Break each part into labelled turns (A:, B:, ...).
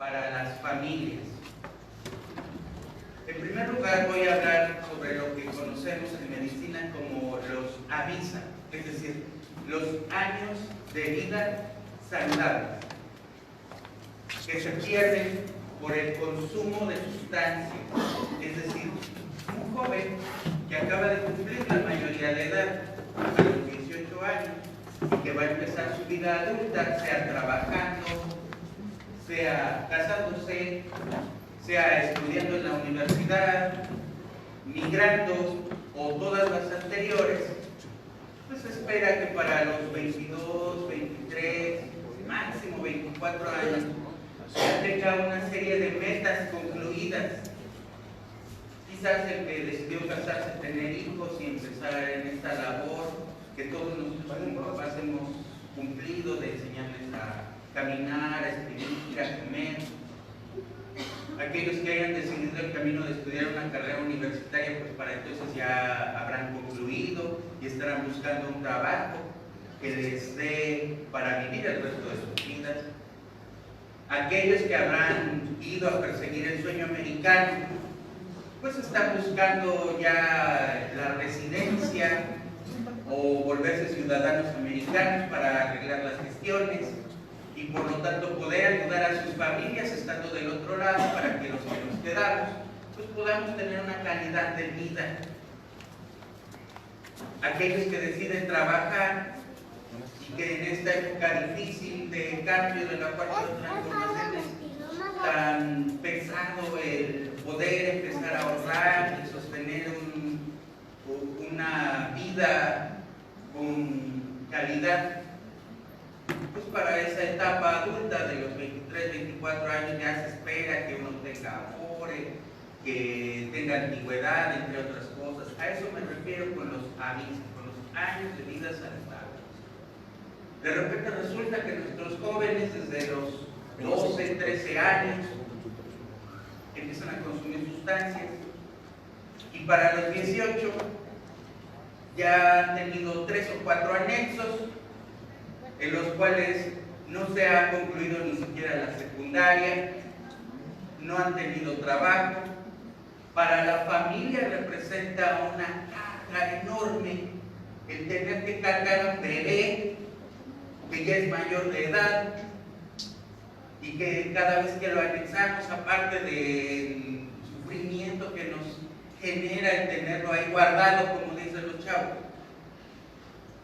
A: para las familias. En primer lugar voy a hablar sobre lo que conocemos en medicina como los AVISA, es decir, los años de vida saludables, que se pierden por el consumo de sustancias. Es decir, un joven que acaba de cumplir la mayoría de edad, a los 18 años, y que va a empezar su vida adulta, sea trabajando, sea casándose, sea estudiando en la universidad, migrando o todas las anteriores, pues espera que para los 22, 23, máximo 24 años ya tenga una serie de metas concluidas. Quizás el que decidió casarse, tener hijos y empezar en esta labor que todos nosotros como papás hemos cumplido, de enseñarles a caminar, a escribir, a comer. Aquellos que hayan decidido el camino de estudiar una carrera universitaria, pues para entonces ya habrán concluido y estarán buscando un trabajo que les dé para vivir el resto de sus vidas. Aquellos que habrán ido a perseguir el sueño americano, pues están buscando ya la residencia o volverse ciudadanos americanos para arreglar las gestiones y por lo tanto poder ayudar a sus familias estando del otro lado para que los que nos quedamos pues podamos tener una calidad de vida. Aquellos que deciden trabajar y que en esta época difícil de cambio de la cuarta transformación es tan pesado el poder empezar a ahorrar y sostener una vida con calidad, pues para esa etapa adulta de los 23, 24 años ya se espera que uno tenga amore, que tenga antigüedad, entre otras cosas. A eso me refiero con los avisos, con los años de vida saludables. De repente resulta que nuestros jóvenes desde los 12, 13 años empiezan a consumir sustancias y para los 18 ya han tenido 3 o 4 anexos en los cuales no se ha concluido ni siquiera la secundaria, no han tenido trabajo. Para la familia representa una carga enorme el tener que cargar a un bebé que ya es mayor de edad y que cada vez que lo anexamos, aparte del sufrimiento que nos genera el tenerlo ahí guardado, como dicen los chavos,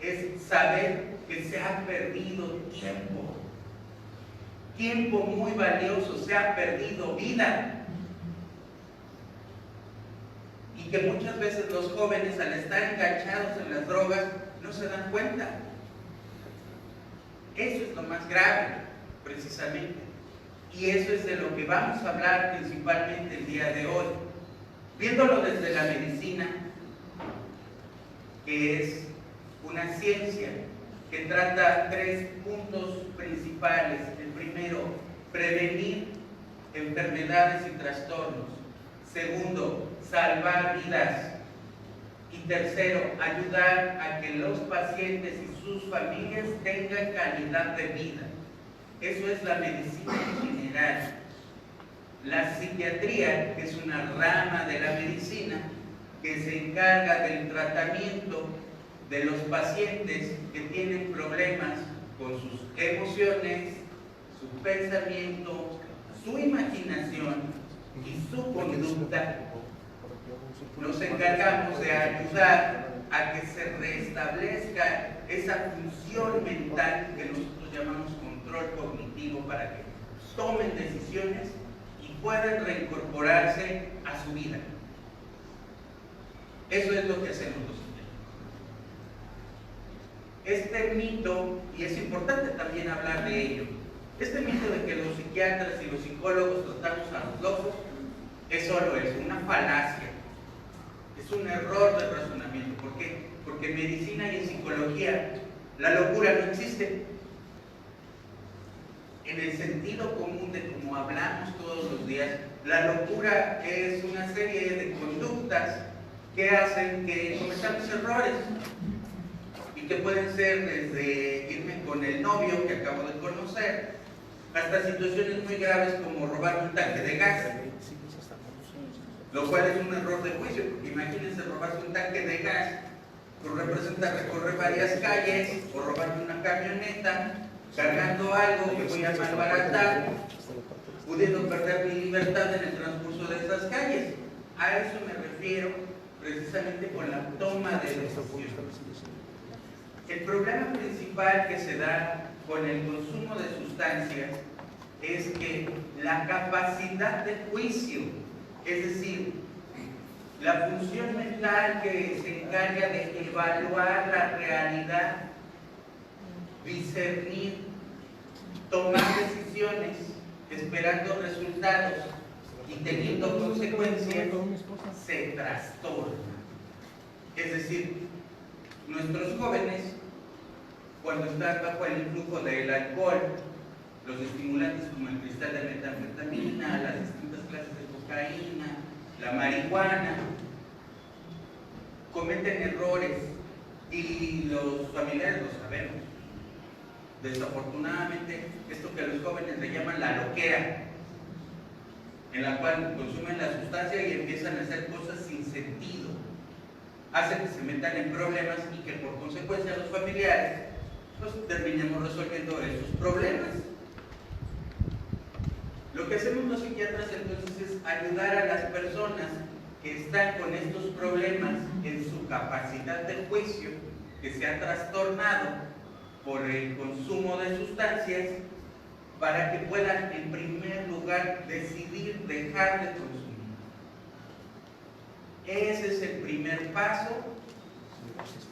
A: es saber que se ha perdido tiempo muy valioso, se ha perdido vida. Y que muchas veces los jóvenes, al estar enganchados en las drogas, no se dan cuenta. Eso es lo más grave, precisamente. Y eso es de lo que vamos a hablar principalmente el día de hoy. Viéndolo desde la medicina, que es una ciencia que trata 3 puntos principales. El primero, prevenir enfermedades y trastornos. Segundo, salvar vidas. Y tercero, ayudar a que los pacientes y sus familias tengan calidad de vida. Eso es la medicina en general. La psiquiatría, que es una rama de la medicina que se encarga del tratamiento de los pacientes que tienen problemas con sus emociones, su pensamiento, su imaginación y su conducta. Nos encargamos de ayudar a que se restablezca esa función mental que nosotros llamamos control cognitivo para que tomen decisiones y puedan reincorporarse a su vida. Eso es lo que hacemos los psiquiatras. Este mito, y es importante también hablar de ello, este mito de que los psiquiatras y los psicólogos tratamos a los locos es solo eso, una falacia. Es un error de razonamiento. ¿Por qué? Porque en medicina y en psicología la locura no existe. En el sentido común de como hablamos todos los días, la locura es una serie de conductas que hacen que cometamos errores y que pueden ser desde irme con el novio que acabo de conocer hasta situaciones muy graves como robar un tanque de gas, lo cual es un error de juicio, porque imagínense robarse un tanque de gas, pues representa recorrer varias calles o robarte una camioneta cargando algo que voy a malbaratar, pudiendo perder mi libertad en el transcurso de esas calles. A eso me refiero precisamente con la toma de decisiones. El problema principal que se da con el consumo de sustancias es que la capacidad de juicio, es decir, la función mental que se encarga de evaluar la realidad, discernir, tomar decisiones, esperando resultados y teniendo consecuencias, se trastorna. Es decir, nuestros jóvenes, cuando están bajo el influjo del alcohol, los estimulantes como el cristal de metanfetamina, las distintas clases de cocaína, la marihuana, cometen errores y los familiares lo sabemos. Desafortunadamente, esto que los jóvenes le llaman la loquera, en la cual consumen la sustancia y empiezan a hacer cosas sin sentido, hace que se metan en problemas y que por consecuencia los familiares pues terminemos resolviendo esos problemas. Lo que hacemos los psiquiatras entonces es ayudar a las personas que están con estos problemas en su capacidad de juicio, que se ha trastornado por el consumo de sustancias, para que puedan en primer lugar decidir dejar de consumir. Ese es el primer paso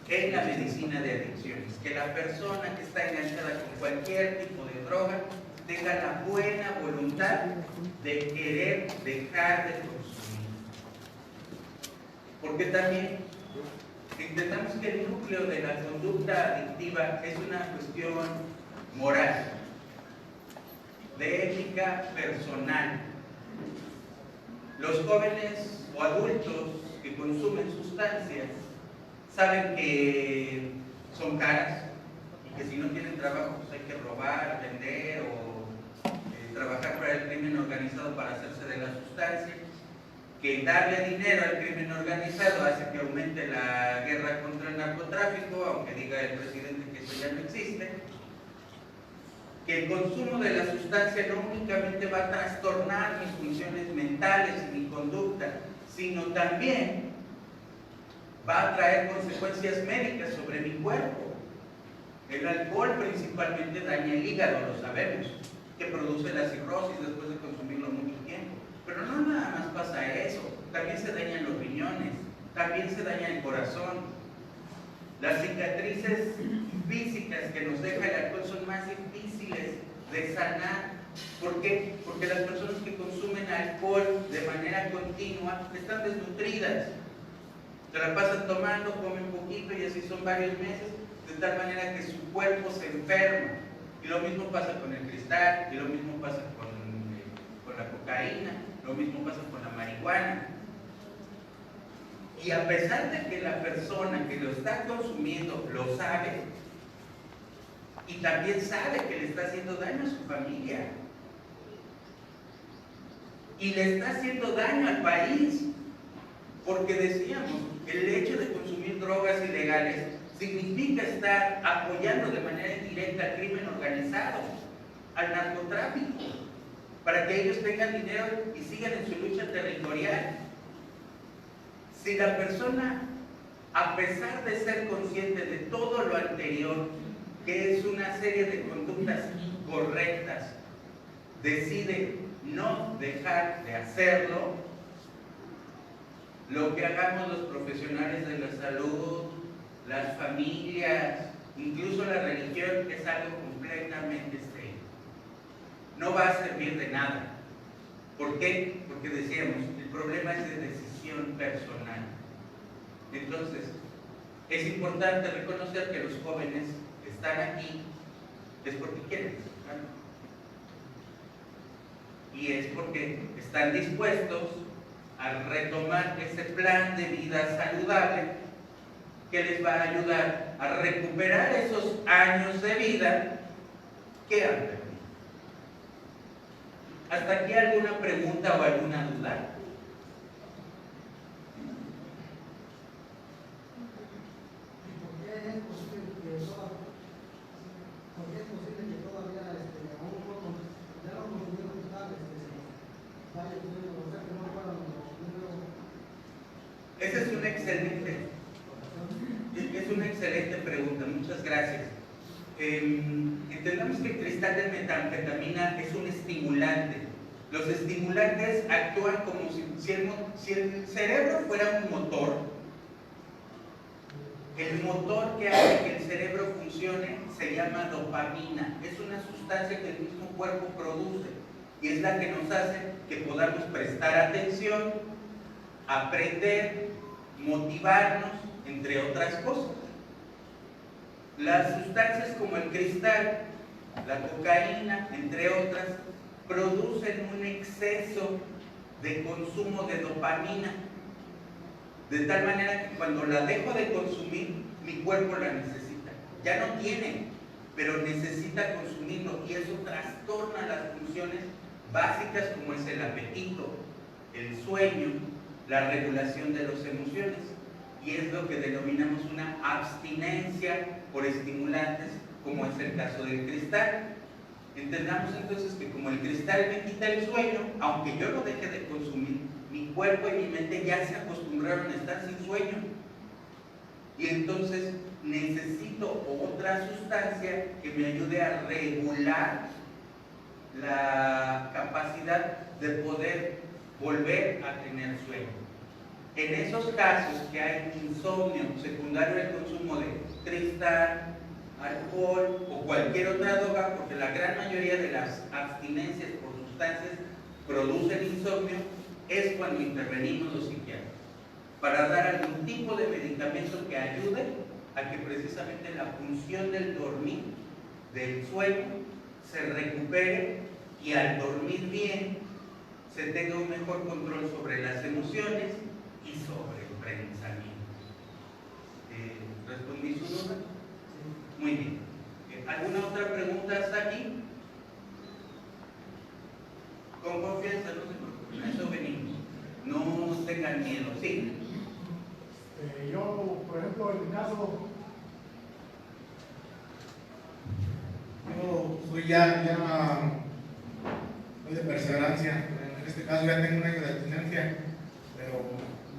A: en la medicina de adicciones, que la persona que está enganchada con cualquier tipo de droga tenga la buena voluntad de querer dejar de consumir. Porque también entendamos que el núcleo de la conducta adictiva es una cuestión moral, de ética personal. Los jóvenes o adultos que consumen sustancias saben que son caras y que si no tienen trabajo pues hay que robar, vender o trabajar para el crimen organizado para hacerse de la sustancia, que darle dinero al crimen organizado hace que aumente la guerra contra el narcotráfico, aunque diga el presidente que eso ya no existe, que el consumo de la sustancia no únicamente va a trastornar mis funciones mentales y mi conducta, sino también va a traer consecuencias médicas sobre mi cuerpo. El alcohol principalmente daña el hígado, lo sabemos, que produce la cirrosis después de consumirlo mucho tiempo. Pero no nada más pasa eso, también se dañan los riñones, también se daña el corazón. Las cicatrices físicas que nos deja el alcohol son más difíciles de sanar. ¿Por qué? Porque las personas que consumen alcohol de manera continua están desnutridas. Se la pasan tomando, comen poquito y así son varios meses, de tal manera que su cuerpo se enferma. Y lo mismo pasa con el cristal, y lo mismo pasa con la cocaína, lo mismo pasa con la marihuana. Y a pesar de que la persona que lo está consumiendo lo sabe, y también sabe que le está haciendo daño a su familia, y le está haciendo daño al país, porque decíamos, el hecho de consumir drogas ilegales significa estar apoyando de manera indirecta al crimen organizado, al narcotráfico, para que ellos tengan dinero y sigan en su lucha territorial. Si la persona, a pesar de ser consciente de todo lo anterior, que es una serie de conductas incorrectas, decide no dejar de hacerlo, lo que hagamos los profesionales de la salud, las familias, incluso la religión, es algo completamente estéril. No va a servir de nada. ¿Por qué? Porque decíamos, el problema es de decisión personal. Entonces, es importante reconocer que los jóvenes que están aquí es porque quieren estar. Y es porque están dispuestos a retomar ese plan de vida saludable que les va a ayudar a recuperar esos años de vida que han perdido. ¿Hasta aquí alguna pregunta o alguna duda? Esa es una excelente pregunta, muchas gracias. Entendamos que el cristal de metanfetamina es un estimulante. Los estimulantes actúan como si el cerebro fuera un motor. El motor que hace que el cerebro funcione se llama dopamina. Es una sustancia que el mismo cuerpo produce y es la que nos hace que podamos prestar atención, aprender, motivarnos, entre otras cosas. Las sustancias como el cristal, la cocaína, entre otras, producen un exceso de consumo de dopamina, de tal manera que cuando la dejo de consumir, mi cuerpo la necesita. Ya no tiene, pero necesita consumirlo, y eso trastorna las funciones básicas como es el apetito, el sueño, la regulación de las emociones, y es lo que denominamos una abstinencia por estimulantes, como es el caso del cristal. Entendamos entonces que como el cristal me quita el sueño, aunque yo lo deje de consumir, mi cuerpo y mi mente ya se acostumbraron a estar sin sueño, y entonces necesito otra sustancia que me ayude a regular la capacidad de poder volver a tener sueño. En esos casos que hay insomnio secundario al consumo de cristal, alcohol o cualquier otra droga, porque la gran mayoría de las abstinencias por sustancias producen insomnio, es cuando intervenimos los psiquiatras para dar algún tipo de medicamento que ayude a que precisamente la función del dormir, del sueño, se recupere, y al dormir bien se tenga un mejor control sobre las emociones y sobre el pensamiento. ¿Respondí su duda? Muy bien. ¿Alguna otra pregunta hasta aquí? Con confianza, no se preocupen, a eso venimos. No tengan miedo, sí.
B: Yo, por ejemplo, en mi caso, yo soy soy de perseverancia. En este caso ya tengo un año de abstinencia, pero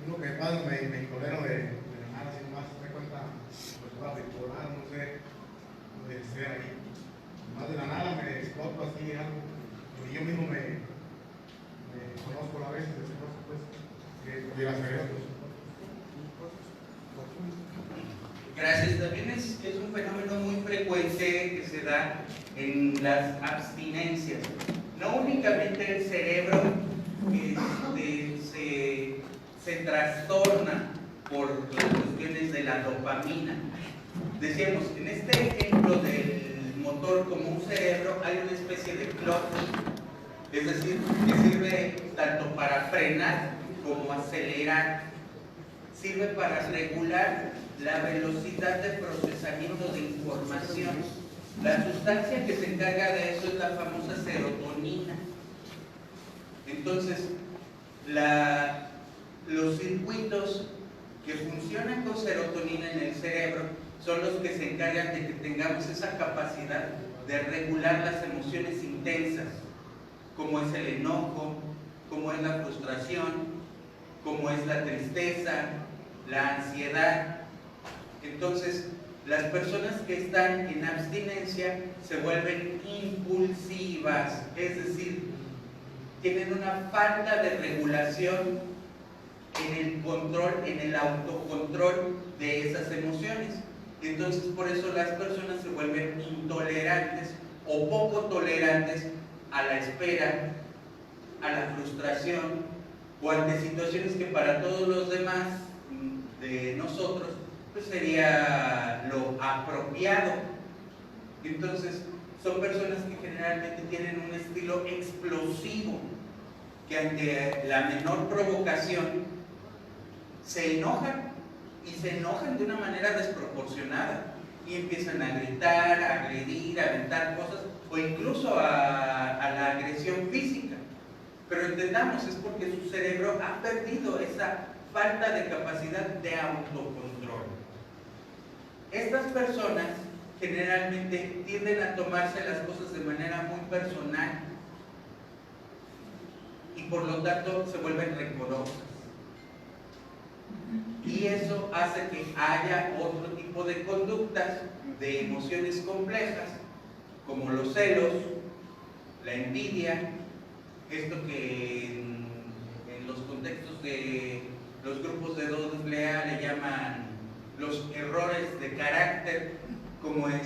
B: lo que pasa me intolero de nada, sin más me cuenta, pues va bipolar, no sé, puede ser ahí. Más de la nada me exploto así algo, y yo mismo me conozco a veces, pues, que pudiera hacer esto.
A: Gracias. También es un fenómeno muy frecuente que se da en las abstinencias. No únicamente el cerebro se trastorna por las cuestiones de la dopamina. Decíamos, en este ejemplo del motor como un cerebro, hay una especie de clutch, es decir, que sirve tanto para frenar como acelerar. Sirve para regular la velocidad de procesamiento de información. La sustancia que se encarga de eso es la famosa serotonina. Entonces, los circuitos que funcionan con serotonina en el cerebro son los que se encargan de que tengamos esa capacidad de regular las emociones intensas, como es el enojo, como es la frustración, como es la tristeza, la ansiedad. Entonces, las personas que están en abstinencia se vuelven impulsivas, es decir, tienen una falta de regulación en el control, en el autocontrol de esas emociones. Entonces, por eso las personas se vuelven intolerantes o poco tolerantes a la espera, a la frustración o ante situaciones que para todos los demás de nosotros pues sería lo apropiado. Entonces son personas que generalmente tienen un estilo explosivo, que ante la menor provocación se enojan, y se enojan de una manera desproporcionada y empiezan a gritar, a agredir, a aventar cosas, o incluso a la agresión física. Pero entendamos, es porque su cerebro ha perdido esa falta de capacidad de autocontrol. Estas personas generalmente tienden a tomarse las cosas de manera muy personal y por lo tanto se vuelven rencorosas. Y eso hace que haya otro tipo de conductas, de emociones complejas, como los celos, la envidia, esto que en los contextos de los grupos de AA le llaman los errores de carácter, como es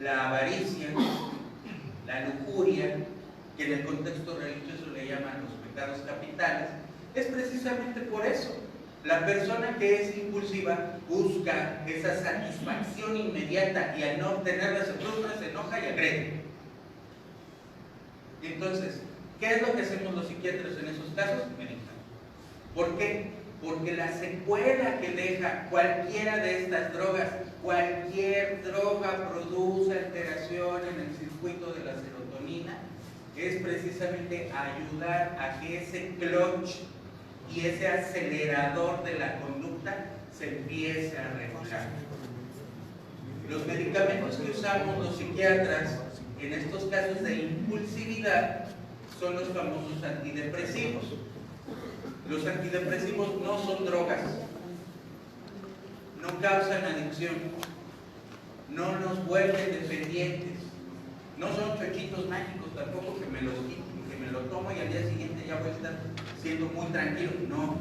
A: la avaricia, la lujuria, que en el contexto religioso le llaman los pecados capitales. Es precisamente por eso. La persona que es impulsiva busca esa satisfacción inmediata y al no obtenerla se frustra, se enoja y agrede. Entonces, ¿qué es lo que hacemos los psiquiatras en esos casos? Medicamos. ¿Por qué? Porque la secuela que deja cualquiera de estas drogas, cualquier droga produce alteración en el circuito de la serotonina, es precisamente ayudar a que ese clutch y ese acelerador de la conducta se empiece a regular. Los medicamentos que usamos los psiquiatras en estos casos de impulsividad son los famosos antidepresivos. Los antidepresivos no son drogas, no causan adicción, no nos vuelven dependientes, no son chochitos mágicos tampoco que me los quito, que me lo tomo y al día siguiente ya voy a estar siendo muy tranquilo. No,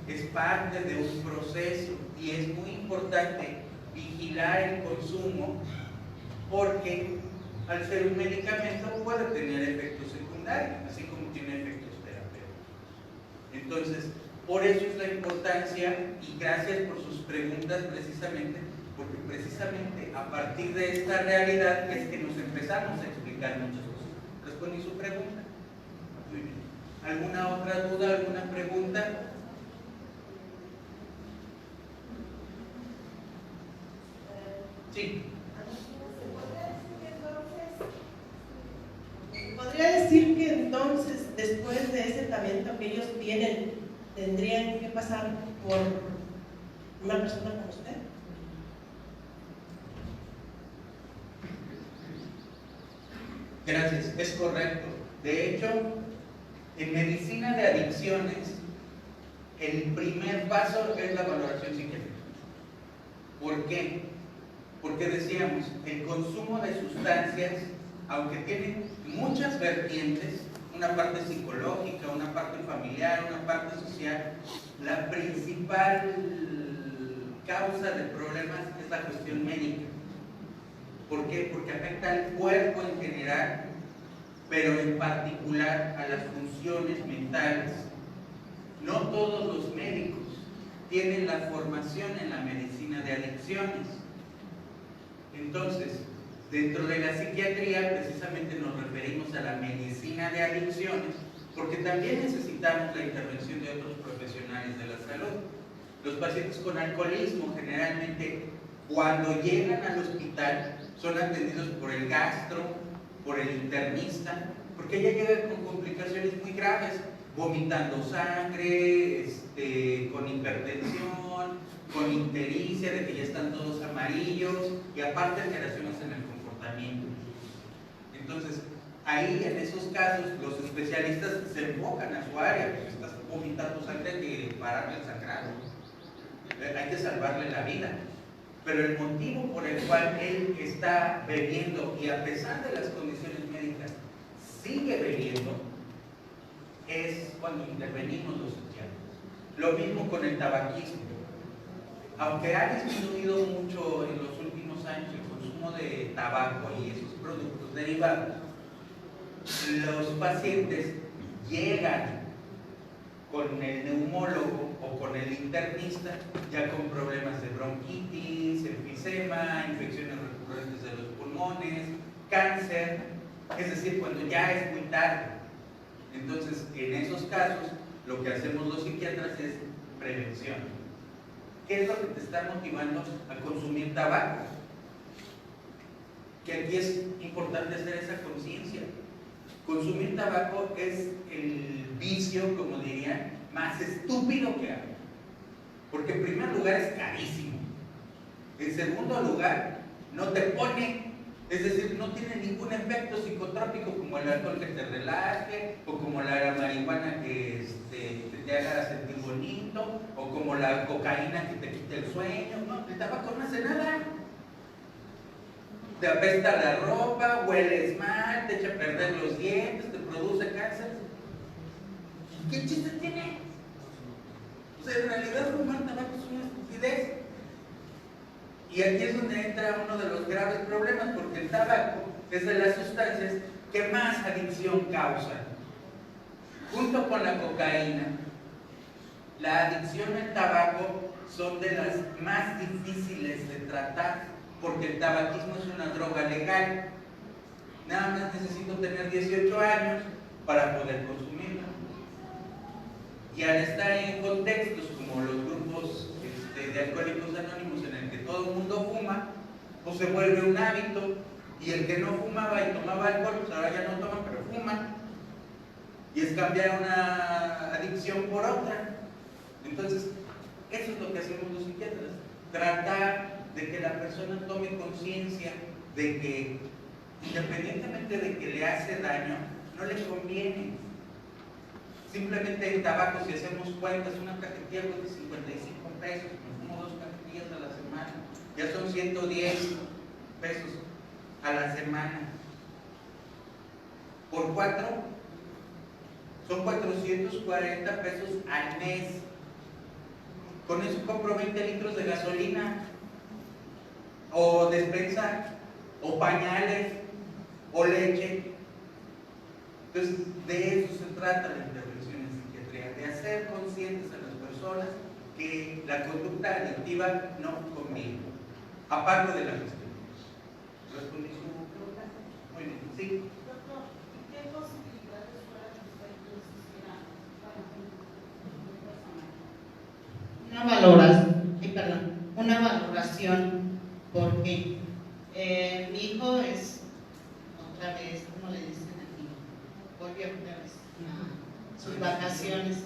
A: es parte de un proceso y es muy importante vigilar el consumo porque al ser un medicamento puede tener efectos secundarios, así como tiene efectos terapéuticos. Entonces, por eso es la importancia y gracias por sus preguntas precisamente, porque precisamente a partir de esta realidad es que nos empezamos a explicar muchas cosas. ¿Respondí su pregunta? Muy bien. ¿Alguna otra duda, alguna pregunta? Sí.
C: ¿Podría decir que entonces, después de ese tratamiento que ellos tienen, tendrían que pasar por una persona como usted?
A: Gracias, es correcto. De hecho, en medicina de adicciones, el primer paso es la valoración psiquiátrica. ¿Por qué? Porque decíamos, el consumo de sustancias, aunque tiene muchas vertientes, una parte psicológica, una parte familiar, una parte social, la principal causa de problemas es la cuestión médica. ¿Por qué? Porque afecta al cuerpo en general, pero en particular a las funciones mentales. No todos los médicos tienen la formación en la medicina de adicciones. Entonces, dentro de la psiquiatría precisamente nos referimos a la medicina de adicciones porque también necesitamos la intervención de otros profesionales de la salud. Los pacientes con alcoholismo generalmente cuando llegan al hospital son atendidos por el gastro, por el internista, porque ya llegan con complicaciones muy graves, vomitando sangre, con hipertensión, con ictericia, de que ya están todos amarillos y aparte alteraciones en el comportamiento. Entonces, ahí en esos casos los especialistas se enfocan a su área, porque estás vomitando sangre, hay que pararle el sangrado, hay que salvarle la vida. Pero el motivo por el cual él está bebiendo y a pesar de las condiciones médicas sigue bebiendo es cuando intervenimos los psiquiatras. Lo mismo con el tabaquismo. Aunque ha disminuido mucho en los últimos años el consumo de tabaco y esos productos derivados, los pacientes llegan con el neumólogo o con el internista ya con problemas de bronquitis, enfisema, infecciones recurrentes de los pulmones, cáncer, es decir, cuando ya es muy tarde. Entonces, en esos casos, lo que hacemos los psiquiatras es prevención. ¿Qué es lo que te está motivando a consumir tabaco? Que aquí es importante hacer esa conciencia. consumir tabaco es el vicio, como dirían, más estúpido que hay. Porque en primer lugar es carísimo. En segundo lugar, no te pone, es decir, no tiene ningún efecto psicotrópico como el alcohol que te relaje, o como la marihuana que te haga sentir bonito, o como la cocaína que te quite el sueño. No, el tabaco no hace nada. Te apesta la ropa, hueles mal, te echa a perder los dientes, te produce cáncer. ¿Qué chiste tiene? O sea, en realidad fumar tabaco es una estupidez. Y aquí es donde entra uno de los graves problemas, porque el tabaco es de las sustancias que más adicción causa. Junto con la cocaína, la adicción al tabaco son de las más difíciles de tratar, porque el tabaquismo es una droga legal. Nada más necesito tener 18 años para poder consumirla. Y al estar en contextos como los grupos de alcohólicos anónimos en el que todo el mundo fuma, pues se vuelve un hábito, y el que no fumaba y tomaba alcohol, pues ahora ya no toma, pero fuma, y es cambiar una adicción por otra. Entonces, eso es lo que hacemos los psiquiatras, tratar de que la persona tome conciencia de que, independientemente de que le hace daño, no le conviene. Simplemente el tabaco, si hacemos cuentas, una cajetilla cuesta 55 pesos, me fumo 2 cajetillas a la semana, ya son 110 pesos a la semana. Por 4 son 440 pesos al mes. Con eso compro 20 litros de gasolina, o despensa, o pañales, o leche. Entonces, de eso se trata la intervención en psiquiatría, de hacer conscientes a las personas que la conducta adictiva no conviene, aparte de la gestión. ¿Respondí su pregunta? Muy bien, sí.
D: Doctor, ¿qué posibilidades fuera que usted existiera para
E: una valoración, porque mi hijo es otra vez, ¿cómo le dicen aquí? Volvió otra vez a sus vacaciones.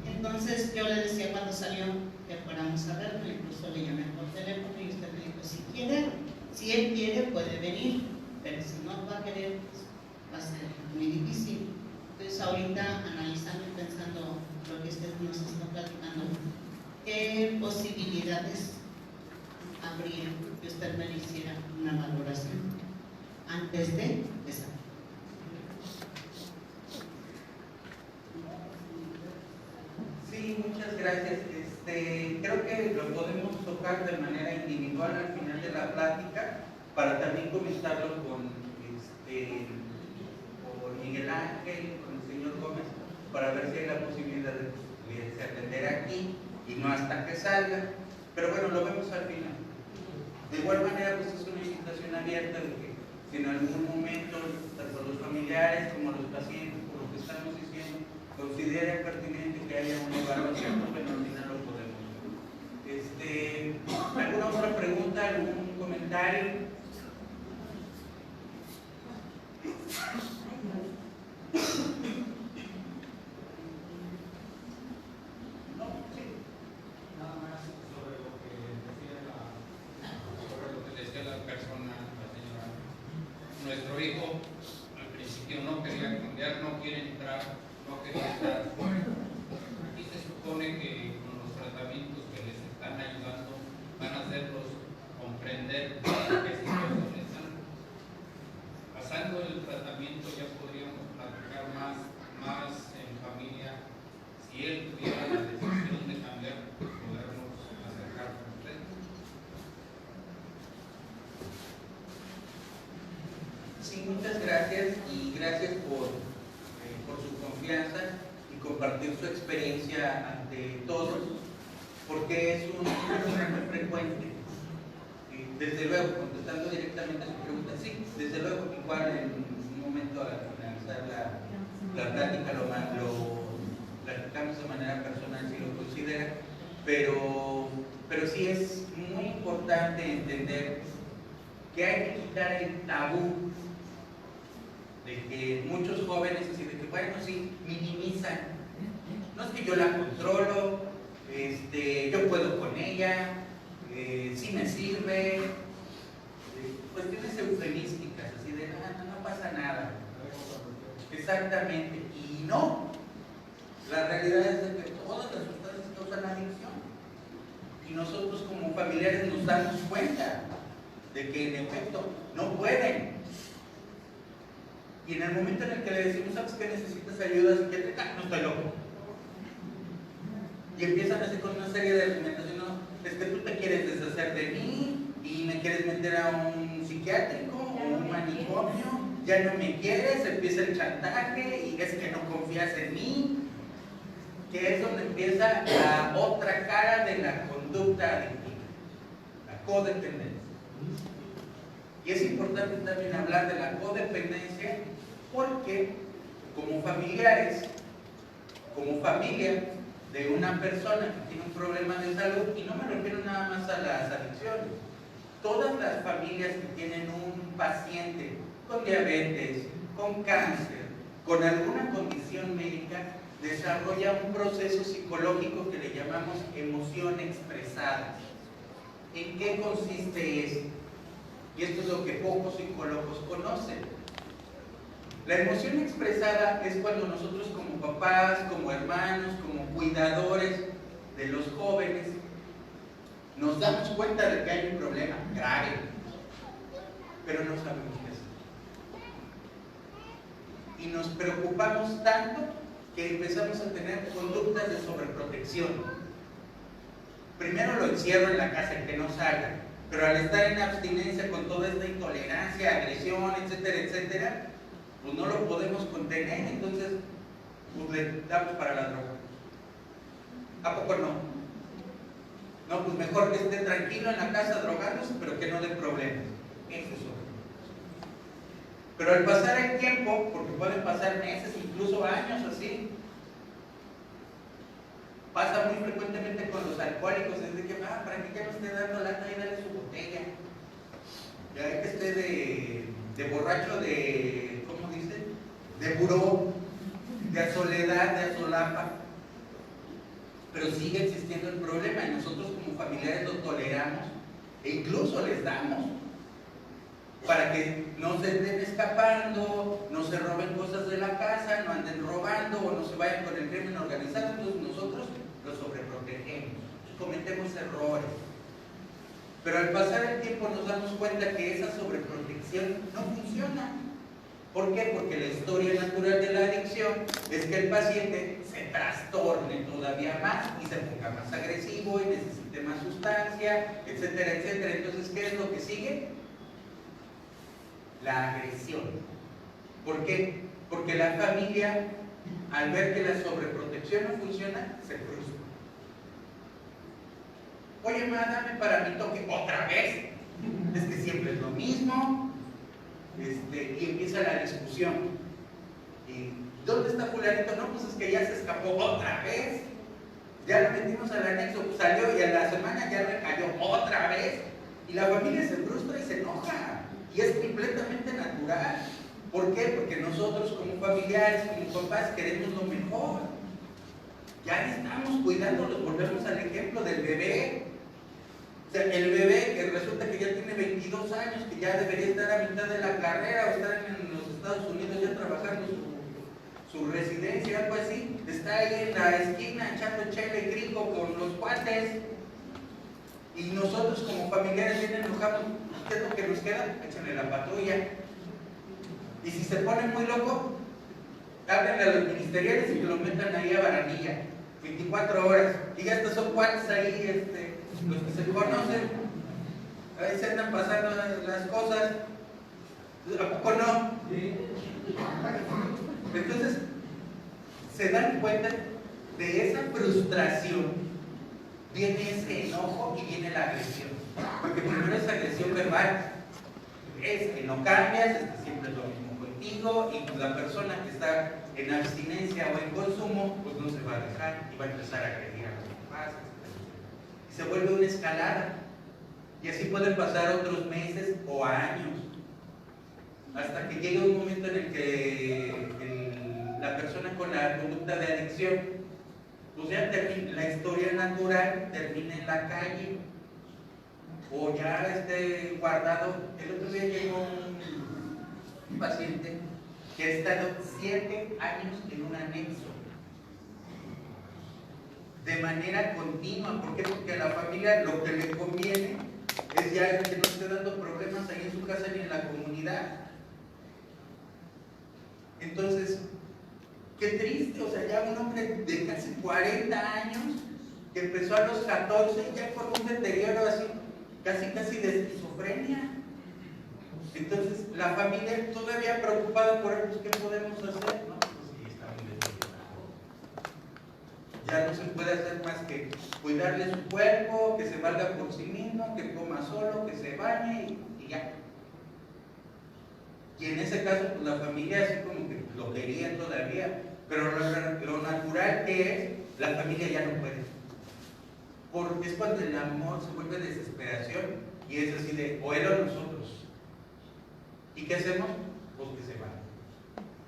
E: Entonces yo le decía cuando salió que fuéramos a verlo, incluso le llamé por teléfono y usted me dijo, si él quiere puede venir, pero si no va a querer, pues, va a ser muy difícil. Entonces ahorita analizando y pensando lo que usted nos está platicando, ¿qué posibilidades habría que usted me hiciera una valoración antes de esa?
A: Sí, muchas gracias. Creo que lo podemos tocar de manera individual al final de la plática, para también comentarlo con Miguel Ángel, con el señor Gómez, para ver si hay la posibilidad de que pudiese atender aquí y no hasta que salga. Pero bueno, lo vemos al final. De igual manera, pues es una invitación abierta de que si en algún momento, tanto los familiares como los pacientes, por lo que estamos diciendo, consideren pertinente que haya una evaluación, pues bueno, al final lo podemos ver. ¿Alguna otra pregunta, algún comentario?
F: Nada más sobre lo que decía la persona, la señora. Nuestro hijo al principio no quería cambiar, no quiere entrar, no quería estar. Aquí se supone que con los tratamientos que les están ayudando van a hacerlos comprender qué situación están. Pasando el tratamiento ya podríamos platicar más en familia. Si él tuviera la decisión de cambiar, podernos acercar con usted.
A: Sí, muchas gracias, y gracias por su confianza y compartir su experiencia ante todos, porque es un personaje frecuente. Desde luego, contestando directamente a su pregunta, sí, desde luego, igual en un momento al finalizar la plática lo platicamos de manera personal si lo considera, pero sí es muy importante entender que hay que quitar el tabú de que muchos jóvenes así de que, bueno, sí, minimizan. No es que yo la controlo, yo puedo con ella, sí me sirve, cuestiones eufemísticas, así de, no pasa nada. Exactamente, y no. La realidad es de que todas las sustancias causan adicción. Y nosotros como familiares nos damos cuenta de que en efecto no pueden. Y en el momento en el que le decimos, ¿sabes qué? Necesitas ayuda psiquiátrica, no estoy loco. Y empiezan así con una serie de argumentaciones, no, es que tú te quieres deshacer de mí y me quieres meter a un psiquiátrico o un manicomio, ya no me quieres, empieza el chantaje y es que no confías en mí, que es donde empieza la otra cara de la conducta adictiva, la codependencia. Y es importante también hablar de la codependencia porque como familiares, como familia de una persona que tiene un problema de salud, y no me refiero nada más a las adicciones, todas las familias que tienen un paciente con diabetes, con cáncer, con alguna condición médica, desarrolla un proceso psicológico que le llamamos emoción expresada. ¿En qué consiste esto? Y esto es lo que pocos psicólogos conocen. La emoción expresada es cuando nosotros como papás, como hermanos, como cuidadores de los jóvenes, nos damos cuenta de que hay un problema grave, pero no sabemos qué hacer. Y nos preocupamos tanto que empezamos a tener conductas de sobreprotección. Primero lo encierro en la casa y que no salga, pero al estar en abstinencia con toda esta intolerancia, agresión, etcétera, etcétera, pues no lo podemos contener, entonces pues le damos para la droga. ¿A poco no? No, pues mejor que esté tranquilo en la casa drogándose, pero que no dé problemas. Eso es otro. Pero al pasar el tiempo, porque pueden pasar meses, incluso años así, pasa muy frecuentemente con los alcohólicos, es de que, para que ya no esté dando lata y dale su botella. Ya que esté de borracho, de, ¿cómo dice? De buró, de soledad, de asolapa. Pero sigue existiendo el problema y nosotros como familiares lo toleramos e incluso les damos para que no se estén escapando, no se roben cosas de la casa, no anden robando o no se vayan con el crimen organizado. Entonces nosotros los sobreprotegemos y cometemos errores. Pero al pasar el tiempo nos damos cuenta que esa sobreprotección no funciona. ¿Por qué? Porque la historia natural de la adicción es que el paciente se trastorne todavía más y se ponga más agresivo y necesite más sustancia, etcétera, etcétera. Entonces, ¿qué es lo que sigue? La agresión. ¿Por qué? Porque la familia, al ver que la sobreprotección no funciona, se frustra. Oye, ma, dame para mi toque otra vez. Es que siempre es lo mismo. Y empieza la discusión. ¿Y dónde está fulanito? No, pues es que ya se escapó otra vez. Ya lo metimos al anexo, pues salió y a la semana ya recayó otra vez. Y la familia se frustra y se enoja. Y es completamente natural. ¿Por qué? Porque nosotros como familiares, como papás, queremos lo mejor. Ya estamos cuidándolos, volvemos al ejemplo del bebé. O sea, el bebé que resulta que ya tiene 22 años, que ya debería estar a mitad de la carrera o estar en los Estados Unidos ya trabajando su residencia, algo así, está ahí en la esquina echando chele y gringo con los cuates. Y nosotros como familiares bien enojados, ¿qué es lo que nos queda? Échenle la patrulla. Y si se pone muy loco, háblenle a los ministeriales y que lo metan ahí a Baranilla, 24 horas. Y ya estos son cuates ahí, los que se conocen, ahí se andan pasando las cosas. ¿A poco no? Entonces, se dan cuenta de esa frustración, viene ese enojo y viene la agresión. Porque primero es agresión verbal, es que no cambias, es que siempre es lo mismo contigo, y pues la persona que está en abstinencia o en consumo, pues no se va a dejar y va a empezar a agredir a los demás. Y se vuelve una escalada. Y así pueden pasar otros meses o años. hasta que llega un momento en el que la persona con la conducta de adicción, pues ya la historia natural termina en la calle o ya esté guardado. El otro día llegó un paciente que ha estado 7 años en un anexo de manera continua. ¿Por qué? Porque a la familia lo que le conviene es ya que no esté dando problemas ahí en su casa ni en la comunidad. Entonces, qué triste, o sea, ya un hombre de casi 40 años que empezó a los 14 ya con un deterioro así, casi de esquizofrenia. Entonces, la familia todavía preocupada por él, pues, ¿qué podemos hacer? No, pues sí, está muy deteriorado. Ya no se puede hacer más que cuidarle su cuerpo, que se valga por sí mismo, que coma solo, que se bañe y ya. Y en ese caso, pues la familia así como que lo quería todavía, pero lo natural que es, la familia ya no puede. Porque es cuando el amor se vuelve desesperación y es así de, o él o nosotros. ¿Y qué hacemos? Pues que se van.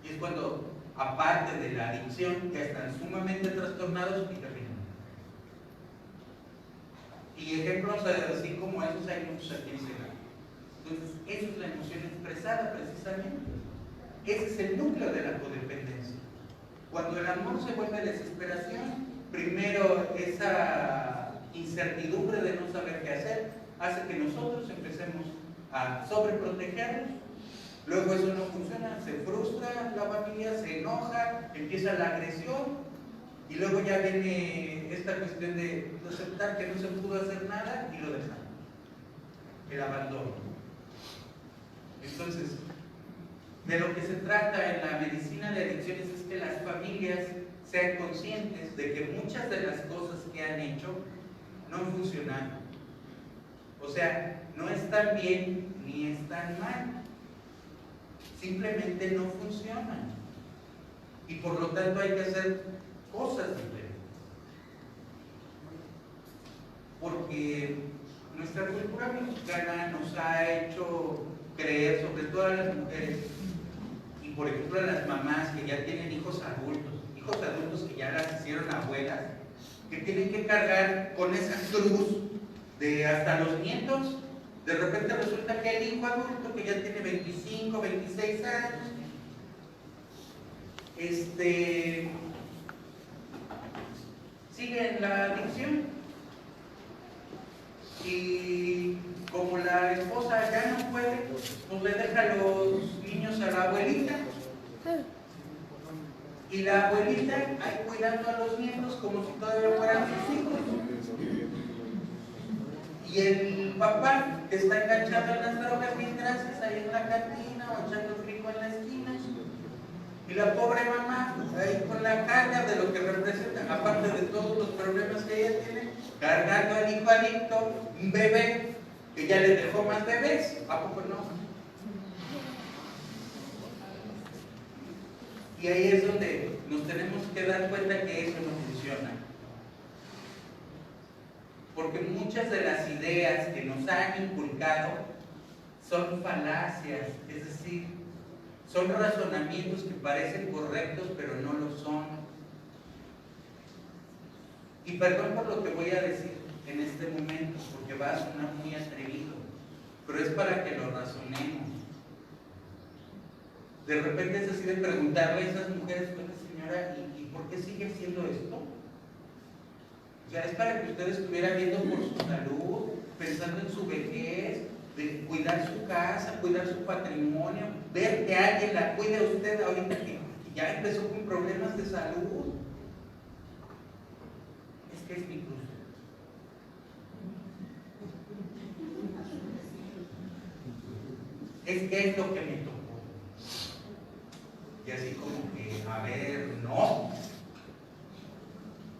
A: Y es cuando, aparte de la adicción, ya están sumamente trastornados y terminan. Y ejemplos así como esos hay muchos aquí en Senegal. Entonces, eso es la emoción expresada precisamente. Ese es el núcleo de la codependencia. Cuando el amor se vuelve desesperación, primero esa incertidumbre de no saber qué hacer hace que nosotros empecemos a sobreprotegernos. Luego eso no funciona, se frustra la familia, se enoja, empieza la agresión y luego ya viene esta cuestión de aceptar que no se pudo hacer nada y lo dejamos. El abandono. Entonces, de lo que se trata en la medicina de adicciones es que las familias sean conscientes de que muchas de las cosas que han hecho no han funcionado. O sea, no están bien ni están mal. Simplemente no funcionan. Y por lo tanto hay que hacer cosas diferentes. Porque nuestra cultura mexicana nos ha hecho creer, sobre todo a las mujeres, y por ejemplo a las mamás que ya tienen hijos adultos que ya las hicieron abuelas, que tienen que cargar con esa cruz de hasta los nietos. De repente resulta que el hijo adulto que ya tiene 25, 26 años, sigue en la adicción. Y como la esposa ya no puede, pues le deja los niños a la abuelita. Y la abuelita ahí cuidando a los nietos como si todavía fueran sus hijos. Y el papá que está enganchado en las drogas mientras está ahí en la cantina o echando frijol en la esquina. Y la pobre mamá ahí con la carga de lo que representa, aparte de todos los problemas que ella tiene, cargando al hijo adicto, un bebé que ya le dejó más bebés. ¿A poco no? Y ahí es donde nos tenemos que dar cuenta que eso no funciona. Porque muchas de las ideas que nos han inculcado son falacias, es decir, son razonamientos que parecen correctos pero no lo son. Y perdón por lo que voy a decir en este momento, porque va a sonar muy atrevido, pero es para que lo razonemos. De repente es así de preguntarle a esas mujeres, pues señora, ¿y por qué sigue haciendo esto? O sea, es para que usted estuviera viendo por su salud, pensando en su vejez, de cuidar su casa, cuidar su patrimonio, ver que alguien la cuide a usted ahorita que ya empezó con problemas de salud. Es que es mi cruz. Es que es lo que me tocó. Y así como que, a ver, no.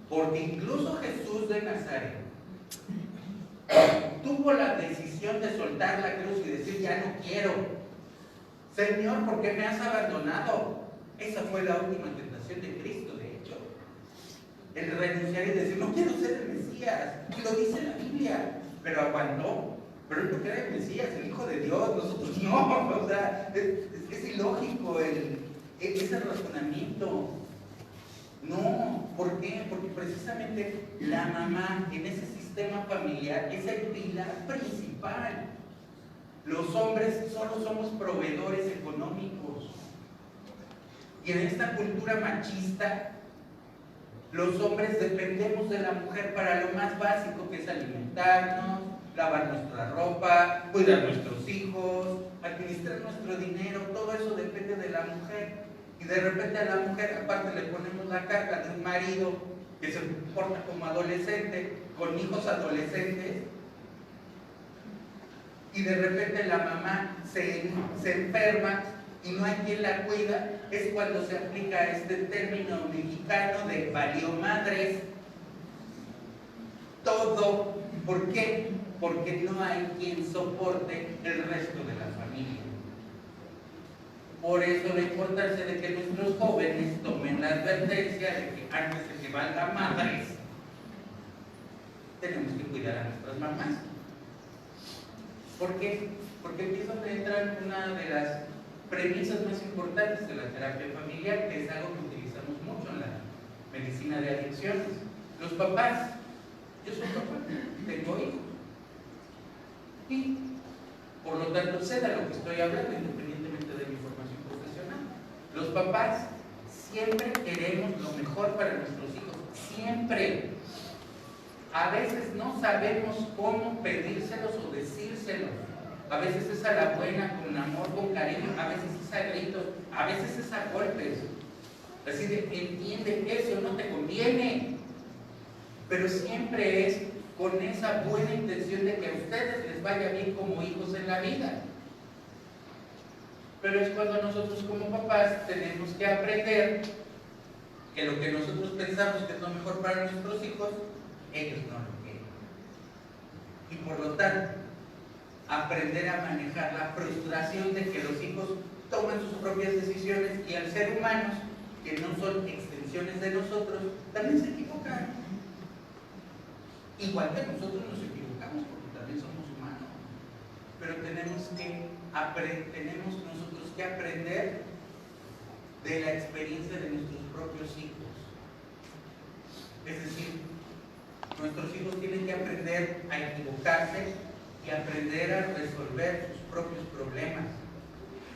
A: Porque incluso Jesús de Nazaret tuvo la decisión de soltar la cruz y decir, ya no quiero. Señor, ¿por qué me has abandonado? Esa fue la última tentación de Cristo, de hecho. El renunciar y decir, no quiero ser el Mesías. Y lo dice la Biblia, pero aguantó. Pero él porque era el Mesías, el Hijo de Dios, nosotros no. O sea, es Es ilógico ese razonamiento. No, ¿por qué? Porque precisamente la mamá en ese sistema familiar es el pilar principal. Los hombres solo somos proveedores económicos. Y en esta cultura machista, los hombres dependemos de la mujer para lo más básico, que es alimentarnos, lavar nuestra ropa, cuidar a nuestros hijos, administrar nuestro dinero. Todo eso depende de la mujer. Y de repente a la mujer, aparte, le ponemos la carga de un marido que se comporta como adolescente, con hijos adolescentes, y de repente la mamá se enferma y no hay quien la cuida. Es cuando se aplica este término mexicano de valió madres. Todo. ¿Por qué? Porque no hay quien soporte el resto de la familia. Por eso la importancia de que nuestros jóvenes tomen la advertencia de que antes de que valga madres, tenemos que cuidar a nuestras mamás. ¿Por qué? Porque aquí es donde entra una de las premisas más importantes de la terapia familiar, que es algo que utilizamos mucho en la medicina de adicciones. Los papás, yo soy papá, tengo hijos, y por lo tanto sé de lo que estoy hablando, independientemente de mi formación profesional. Los papás siempre queremos lo mejor para nuestros hijos, siempre. A veces no sabemos cómo pedírselos o decírselos. A veces es a la buena, con amor, con cariño, a veces es a gritos, a veces es a golpes. Así de, entiende que eso no te conviene. Pero siempre es con esa buena intención de que a ustedes les vaya bien como hijos en la vida. Pero es cuando nosotros como papás tenemos que aprender que lo que nosotros pensamos que es lo mejor para nuestros hijos, ellos no lo quieren. Y por lo tanto, aprender a manejar la frustración de que los hijos toman sus propias decisiones, y al ser humanos, que no son extensiones de nosotros, también se equivocan. Igual que nosotros nos equivocamos, porque también somos humanos. Pero tenemos nosotros que aprender de la experiencia de nuestros propios hijos. Es decir, nuestros hijos tienen que aprender a equivocarse y aprender a resolver sus propios problemas.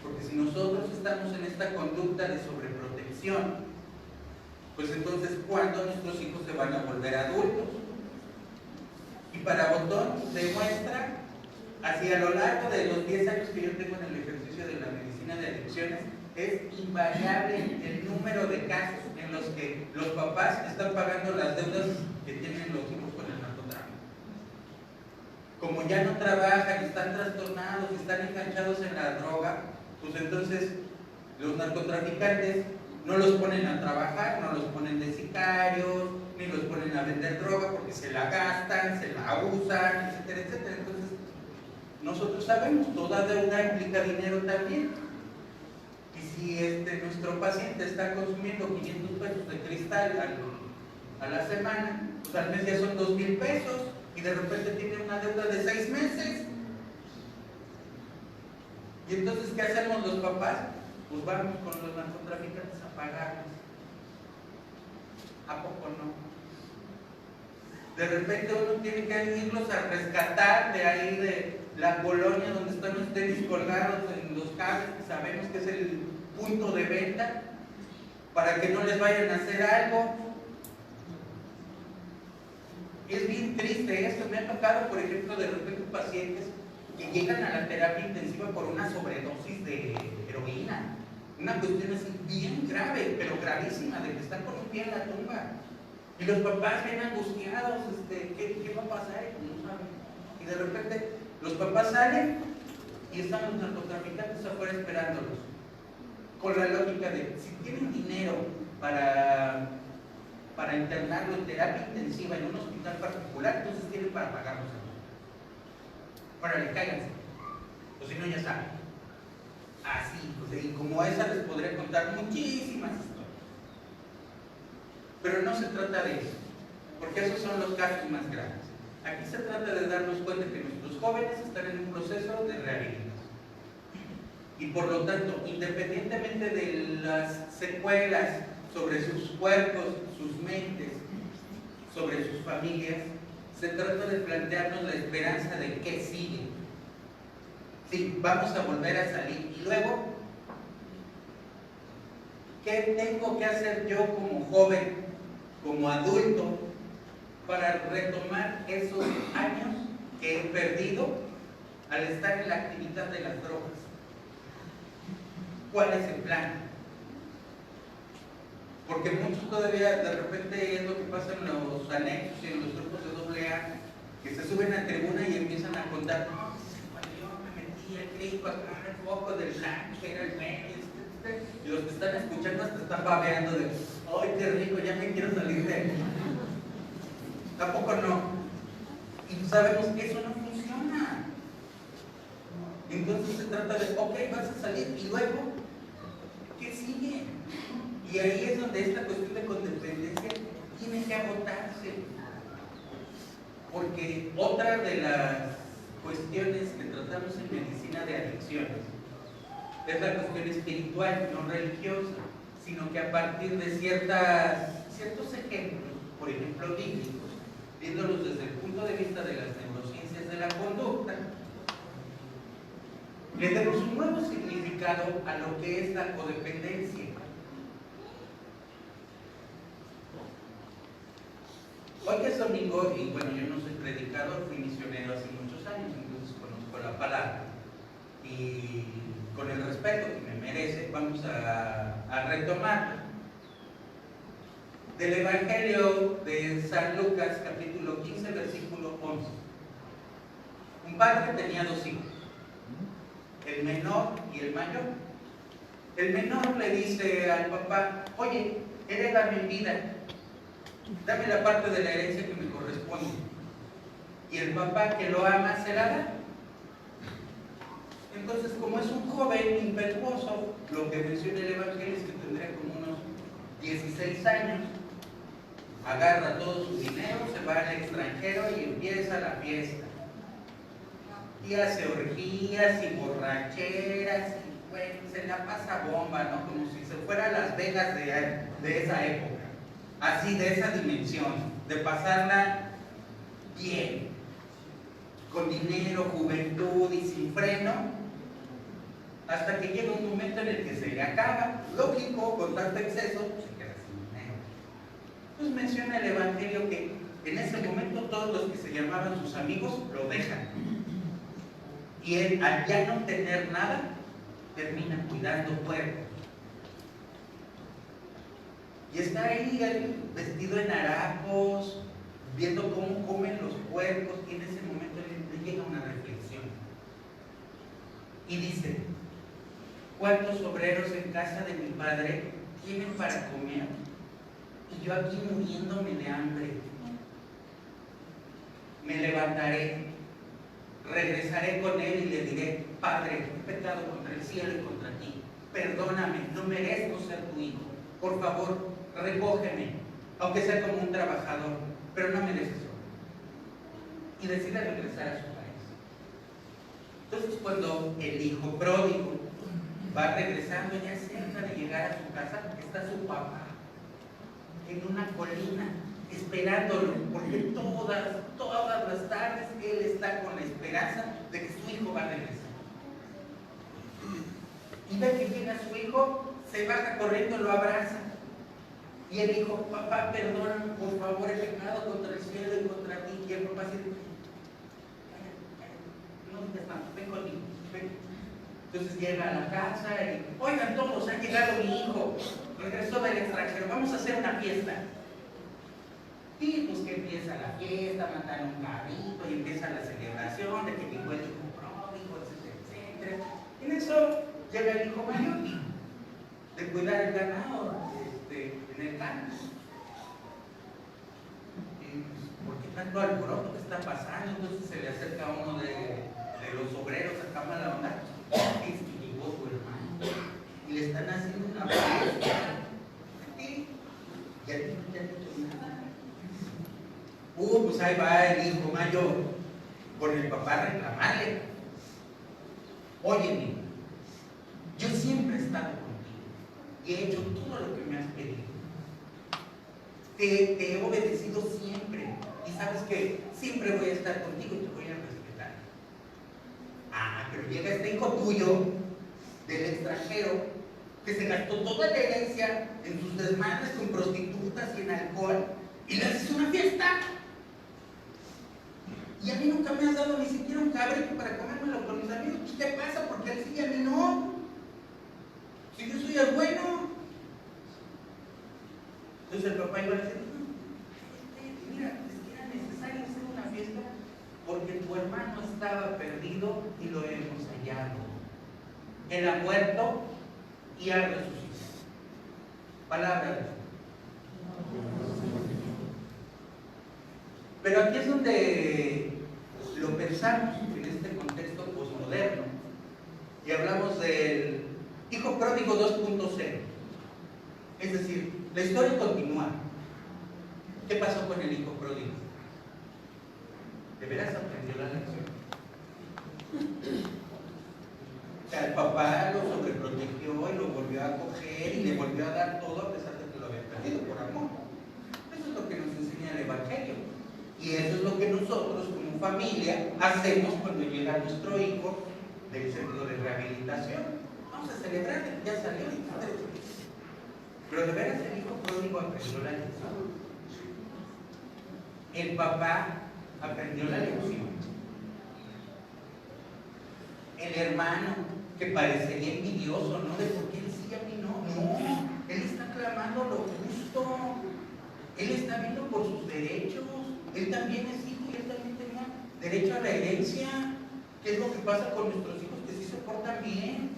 A: Porque si nosotros estamos en esta conducta de sobreprotección, pues entonces, ¿cuándo nuestros hijos se van a volver adultos? Y para Botón demuestra, así a lo largo de los 10 años que yo tengo en el ejercicio de la medicina de adicciones, es invariable el número de casos en los que los papás están pagando las deudas que tienen los hijos con el narcotráfico. Como ya no trabajan, están trastornados, están enganchados en la droga, pues entonces los narcotraficantes no los ponen a trabajar, no los ponen de sicarios, ni los ponen a vender droga porque se la gastan, se la usan, etcétera, etcétera. Entonces, nosotros sabemos, toda deuda implica dinero también. Y si nuestro paciente está consumiendo 500 pesos de cristal a la semana, pues al mes ya son 2,000 pesos, y de repente tiene una deuda de 6 meses. Y entonces, ¿qué hacemos los papás? Pues vamos con los narcotraficantes a pagarlos. ¿A poco no? De repente uno tiene que irlos a rescatar de ahí, de la colonia donde están los tenis colgados en los cables, que sabemos que es el punto de venta, para que no les vayan a hacer algo. Es bien triste esto. Me ha tocado, por ejemplo, de repente pacientes que llegan a la terapia intensiva por una sobredosis de heroína. Una cuestión así bien grave, pero gravísima, de que están con un pie en la tumba. Y los papás ven angustiados, ¿qué va a pasar? Y no saben. Y de repente los papás salen y están los narcotraficantes afuera esperándolos. Con la lógica de, si tienen dinero para internarlo en terapia intensiva en un hospital particular, entonces tienen para pagarlos a todos. Órale, cáiganse. O si no, ya saben. Así, pues, y como esa les podría contar muchísimas historias. Pero no se trata de eso, porque esos son los casos más graves. Aquí se trata de darnos cuenta que nuestros jóvenes están en un proceso de rehabilitación. Y por lo tanto, independientemente de las secuelas sobre sus cuerpos, sus mentes, sobre sus familias, se trata de plantearnos la esperanza de qué sigue. Sí, vamos a volver a salir. Y luego, ¿qué tengo que hacer yo como joven, como adulto, para retomar esos años que he perdido al estar en la actividad de las drogas? ¿Cuál es el plan? Porque muchos todavía, de repente, es lo que pasa en los anexos y en los grupos de AA, que se suben a tribuna y empiezan a contar: no, cuando yo me metí el clip acá, el foco del blanco, era el medio, y los que están escuchando hasta están babeando de: ¡ay, qué rico! Ya me quiero salir de aquí. Tampoco no. Y sabemos que eso no funciona. Entonces se trata de: ok, vas a salir, y luego, ¿qué sigue? Y ahí es donde esta cuestión de codependencia tiene que agotarse. Porque otra de las cuestiones que tratamos en medicina de adicciones es la cuestión espiritual, no religiosa, sino que a partir de ciertos ejemplos, por ejemplo bíblicos, viéndolos desde el punto de vista de las neurociencias de la conducta, le damos un nuevo significado a lo que es la codependencia. Hoy que es domingo, y bueno, yo no soy predicador, fui misionero hace muchos años, entonces conozco la palabra. Y con el respeto que me merece, vamos a retomarlo. Del Evangelio de San Lucas, capítulo 15, versículo 11. Un padre tenía 2 hijos, el menor y el mayor. El menor le dice al papá: oye, hereda mi vida, dame la parte de la herencia que me corresponde. Y el papá, que lo ama, se la da. Entonces, como es un joven impetuoso, lo que menciona el Evangelio es que tendría como unos 16 años, agarra todo su dinero, se va al extranjero y empieza la fiesta. Y hace orgías y borracheras, y bueno, se la pasa bomba, ¿no? Como si se fuera a Las Vegas de esa época. Así, de esa dimensión, de pasarla bien, con dinero, juventud y sin freno, hasta que llega un momento en el que se le acaba. Lógico, con tanto exceso, se queda sin dinero. Entonces menciona el Evangelio que en ese momento todos los que se llamaban sus amigos lo dejan. Y él, al ya no tener nada, termina cuidando cuerpos. Y está ahí vestido en harapos, viendo cómo comen los puercos, y en ese momento le llega una reflexión. Y dice: ¿cuántos obreros en casa de mi padre tienen para comer? Y yo aquí muriéndome de hambre. Me levantaré, regresaré con él y le diré: Padre, he pecado contra el cielo y contra ti. Perdóname, no merezco ser tu hijo. Por favor, recógeme, aunque sea como un trabajador, pero no mereces eso. Y decide regresar a su país. Entonces, cuando el hijo pródigo va regresando, ya cerca de llegar a su casa, está su papá en una colina esperándolo, porque todas las tardes él está con la esperanza de que su hijo va a regresar. Y ve que llega su hijo, se baja corriendo, lo abraza. Y el hijo: papá, perdóname, por favor, he pecado contra el cielo y contra ti. Y el papá dice: no digas nada, ven conmigo, ven. Entonces llega a la casa y: oigan todos, ha llegado mi hijo, regresó del extranjero, vamos a hacer una fiesta. Y pues que empieza la fiesta, matan un carrito y empieza la celebración de que llegó el hijo pródigo, etcétera, etcétera. Y en eso llega el hijo mayor de cuidar el ganado en el campo. Y pues, ¿por qué tanto alboroto? ¿Qué está pasando? Entonces se le acerca a uno de los obreros acá, mala onda: es que llegó tu hermano y le están haciendo una fiesta. Y ya no te han dicho nada. Pues ahí va el hijo mayor con el papá a reclamarle: oye, y he hecho todo lo que me has pedido. Te he obedecido siempre, y sabes que siempre voy a estar contigo y te voy a respetar. Ah, pero llega este hijo tuyo del extranjero que se gastó toda la herencia en sus desmadres con prostitutas y en alcohol, y le haces una fiesta. Y a mí nunca me has dado ni siquiera un cabrito para comérmelo con mis amigos. Pues, ¿qué pasa? Porque él sí y a mí no. Si yo soy el bueno. Entonces el papá iba a decir, no, mira, es que era necesario hacer una fiesta porque tu hermano estaba perdido y lo hemos hallado. Él ha muerto y ha resucitado. Palabra de Dios. Pero aquí es donde lo pensamos en este contexto posmoderno y hablamos del hijo pródigo 2.0. Es decir, la historia continúa. ¿Qué pasó con el hijo pródigo? ¿De veras aprendió la lección? O sea, el papá lo sobreprotegió y lo volvió a coger y le volvió a dar todo a pesar de que lo había perdido por amor. Eso es lo que nos enseña el Evangelio. Y eso es lo que nosotros como familia hacemos cuando llega nuestro hijo del centro de rehabilitación. Vamos a celebrar que ya salió y está feliz. Pero de veras el hijo pródigo aprendió la lección. El papá aprendió la lección. El hermano que parecería envidioso, ¿no? De por qué él sí y a mí no. No, él está clamando lo justo. Él está viendo por sus derechos. Él también es hijo y él también tenía derecho a la herencia. ¿Qué es lo que pasa con nuestros hijos que sí se portan bien?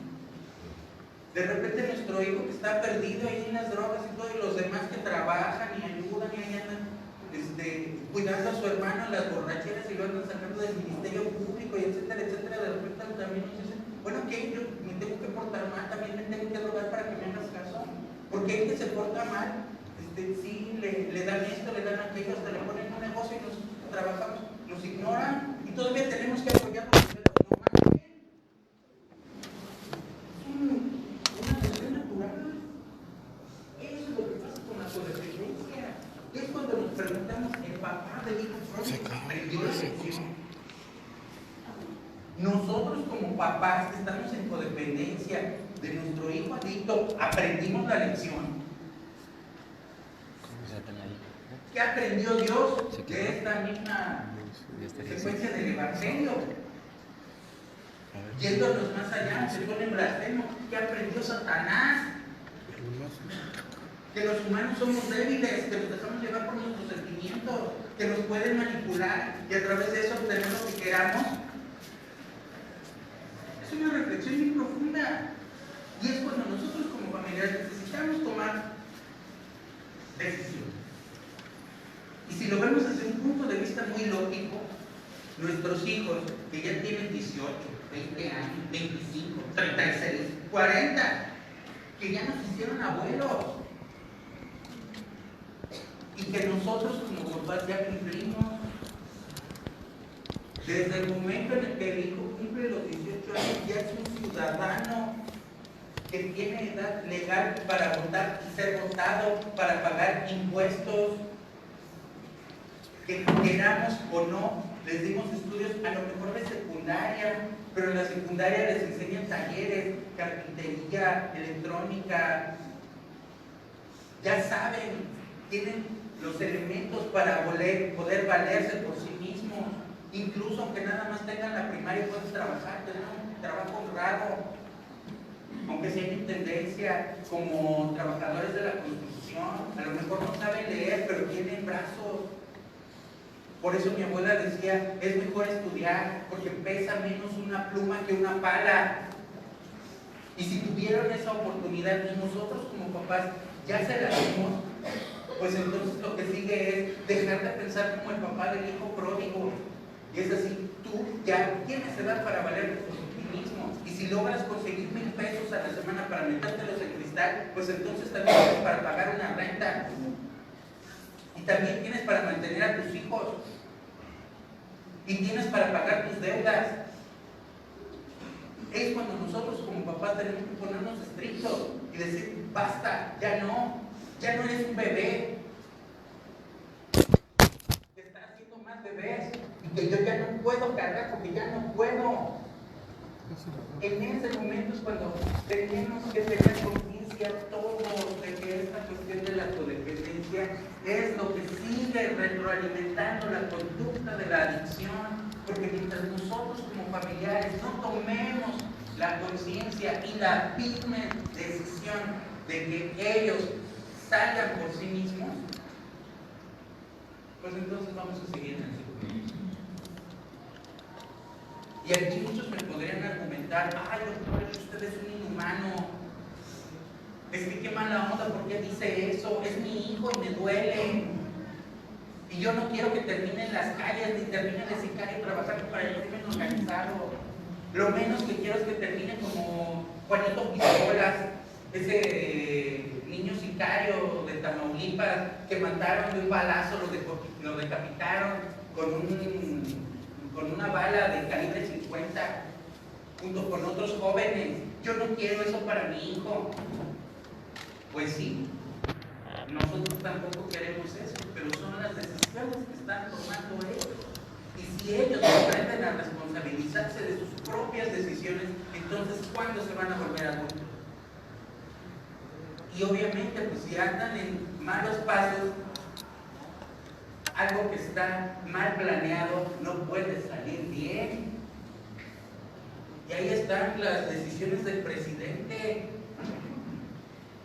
A: De repente nuestro hijo que está perdido ahí en las drogas y todo, y los demás que trabajan y ayudan y ahí andan cuidando a su hermano en las borracheras y lo andan sacando del ministerio público y etcétera, etcétera, de repente también nos dicen, bueno, ¿qué? Yo me tengo que portar mal, también me tengo que drogar para que me hagas caso. Porque el que se porta mal, sí, le dan esto, le dan aquello, hasta le ponen un negocio y nos trabajamos, nos ignoran y todavía tenemos que apoyarlos. Una cuestión natural. Eso es lo que pasa con la codependencia. Es cuando nos preguntamos, ¿el papá del hijo pródigo aprendió la lección? Nosotros como papás que estamos en codependencia de nuestro hijo adicto, ¿aprendimos la lección? ¿Qué aprendió Dios de esta misma secuencia del Evangelio? Yéndonos más allá, se pone blasfemo. ¿Qué aprendió Satanás? Que los humanos somos débiles, que nos dejamos llevar por nuestros sentimientos, que nos pueden manipular y a través de eso obtener lo que queramos. Es una reflexión muy profunda. Y es cuando nosotros como familiares necesitamos tomar decisiones. Y si lo vemos desde un punto de vista muy lógico, nuestros hijos que ya tienen 18, 20 años, 25, 36, 40, que ya nos hicieron abuelos, y que nosotros como papás ya cumplimos. Desde el momento en el que el hijo cumple los 18 años, ya es un ciudadano que tiene edad legal para votar y ser votado, para pagar impuestos. Que queramos o no, les dimos estudios a lo mejor de secundaria, pero en la secundaria les enseñan talleres, carpintería, electrónica. Ya saben, tienen los elementos para poder valerse por sí mismos. Incluso aunque nada más tengan la primaria, pueden trabajar, tener un trabajo honrado. Aunque sea en tendencia, como trabajadores de la construcción, a lo mejor no saben leer, pero tienen brazos. Por eso mi abuela decía, es mejor estudiar, porque pesa menos una pluma que una pala. Y si tuvieron esa oportunidad, y nosotros como papás ya se la dimos, pues entonces lo que sigue es dejar de pensar como el papá del hijo pródigo. Y es así, tú ya tienes edad para valerte por ti mismo. Y si logras conseguir 1,000 pesos a la semana para metértelos en cristal, pues entonces también tienes para pagar una renta. Y también tienes para mantener a tus hijos. Y tienes para pagar tus deudas. Es cuando nosotros como papás tenemos que ponernos estrictos. y decir, basta, ya no eres un bebé. Te están haciendo más bebés y que yo ya no puedo cargar porque ya no puedo. En ese momento es cuando tenemos que tener conciencia todos de que esta cuestión de la codependencia es lo que sigue retroalimentando la conducta de la adicción, porque mientras nosotros como familiares no tomemos la conciencia y la firme decisión de que ellos salgan por sí mismos, pues entonces vamos a seguir en el ciclo. Y aquí muchos me podrían argumentar, ay doctor, usted es un inhumano, es que qué mala onda, ¿por qué dice eso? Es mi hijo y me duele. Y yo no quiero que termine en las calles, ni termine de sicario trabajando para el crimen organizado. Lo menos que quiero es que termine como Juanito Pistolas, ese niño sicario de Tamaulipas que mataron de un balazo, lo decapitaron con una bala de calibre 50, junto con otros jóvenes. Yo no quiero eso para mi hijo. Pues sí, nosotros tampoco queremos eso, pero son las decisiones que están tomando ellos. Y si ellos aprenden a responsabilizarse de sus propias decisiones, entonces ¿cuándo se van a volver adultos? Y obviamente, pues si andan en malos pasos, algo que está mal planeado no puede salir bien. Y ahí están las decisiones del presidente.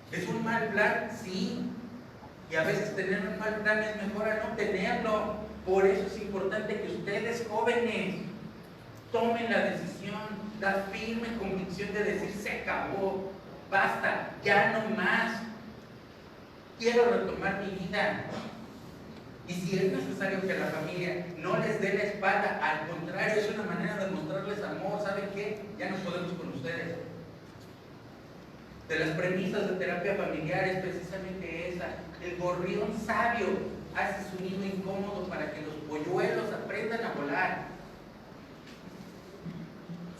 A: ¿Es un mal plan? Sí. Y a veces tener un mal plan es mejor a no tenerlo. Por eso es importante que ustedes, jóvenes, tomen la decisión, la firme convicción de decir, se acabó, basta, ya no más. Quiero retomar mi vida. Y si es necesario que la familia no les dé la espalda, al contrario, es una manera de mostrarles amor. ¿Saben qué? Ya no podemos con ustedes. De las premisas de terapia familiar es precisamente esa. El gorrión sabio hace su nido incómodo para que los polluelos aprendan a volar.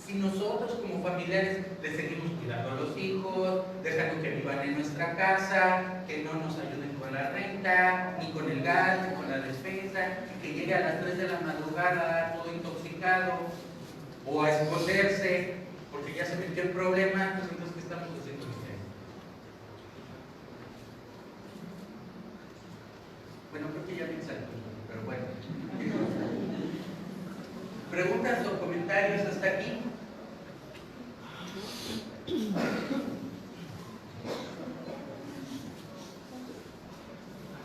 A: Si nosotros como familiares les seguimos cuidando a los hijos, dejando que vivan en nuestra casa, que no nos ayuden con la renta, ni con el gas, ni con la despensa, y que llegue a las 3 de la madrugada todo intoxicado, o a esconderse, porque ya se metió en problemas, pues entonces ¿qué estamos haciendo ustedes? Bueno, creo que ya me salto, pero bueno. ¿Preguntas o comentarios hasta aquí?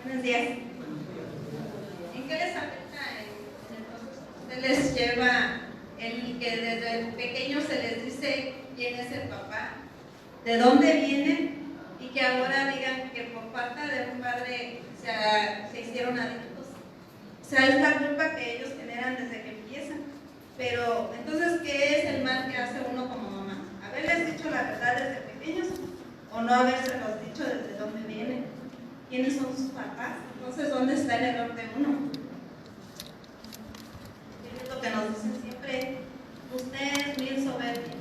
G: Buenos días. ¿En qué les afecta en el proceso? ¿Usted les lleva el que desde pequeños se les dice quién es el papá, de dónde vienen, y que ahora digan que por falta de un padre se hicieron adictos? O sea, es la culpa que ellos generan desde que empiezan. Pero entonces, ¿qué es el mal que hace uno como mamá? ¿Haberles dicho la verdad desde pequeños o no habérselos dicho desde dónde vienen? ¿Quiénes son sus papás? Entonces, ¿dónde está el error de uno? Es lo que nos dicen siempre: usted es bien soberbio.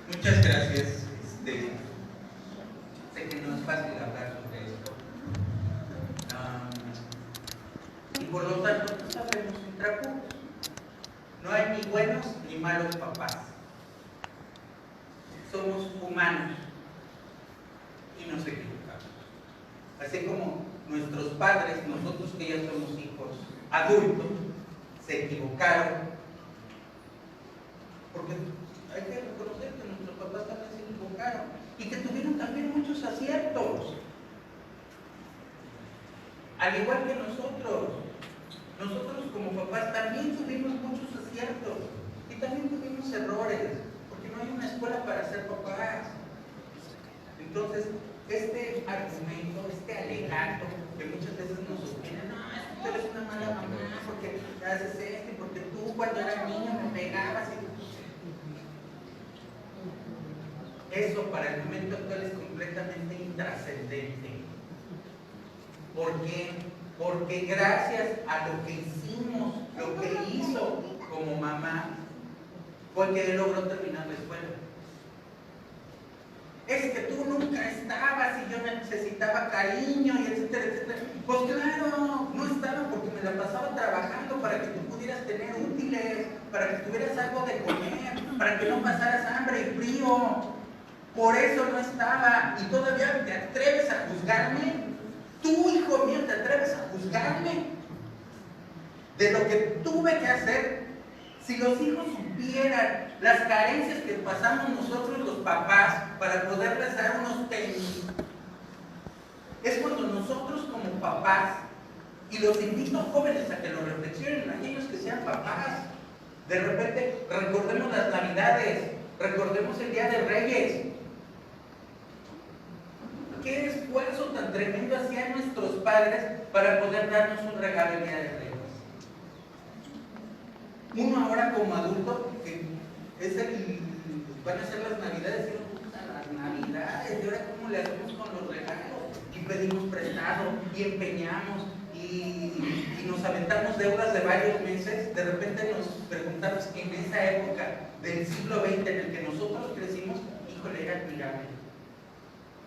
A: Muchas gracias. Sé que no es fácil hablar sobre esto. Y por lo tanto, no sabemos trapo. No hay ni buenos ni malos papás. Somos humanos y nos equivocamos. Así como nuestros padres, nosotros que ya somos hijos adultos, se equivocaron, porque hay que reconocer que nuestros papás también se equivocaron y que tuvieron también muchos aciertos, al igual que nosotros como papás también tuvimos muchos aciertos y también tuvimos errores, porque no hay una escuela para ser papás. Entonces, este argumento, este alegato que muchas veces nos sostiene, no, es que tú eres una mala mamá porque haces esto, porque tú cuando eras niño me pegabas. Eso para el momento actual es completamente intrascendente. ¿Por qué? Porque gracias a lo que hicimos, lo que hizo como mamá, fue que él logró terminar necesitaba cariño y etcétera, etcétera. Pues claro, no estaba porque me la pasaba trabajando para que tú pudieras tener útiles, para que tuvieras algo de comer, para que no pasaras hambre y frío. Por eso no estaba. Y todavía te atreves a juzgarme. Tú, hijo mío, te atreves a juzgarme de lo que tuve que hacer. Si los hijos supieran las carencias que pasamos nosotros los papás para poderles dar unos tenis, es cuando nosotros como papás, y los invito jóvenes a que lo reflexionen, aquellos que sean papás, de repente recordemos las Navidades, recordemos el Día de Reyes. ¿Qué esfuerzo tan tremendo hacían nuestros padres para poder darnos un regalo el Día de Reyes? Uno ahora como adulto, que es van a ser las Navidades, y uno, puta, las Navidades, y ahora cómo le hacemos con los regalos, y pedimos prestado, y empeñamos, y nos aventamos deudas de varios meses. De repente nos preguntamos, en esa época del siglo XX en el que nosotros crecimos, híjole, era admirable.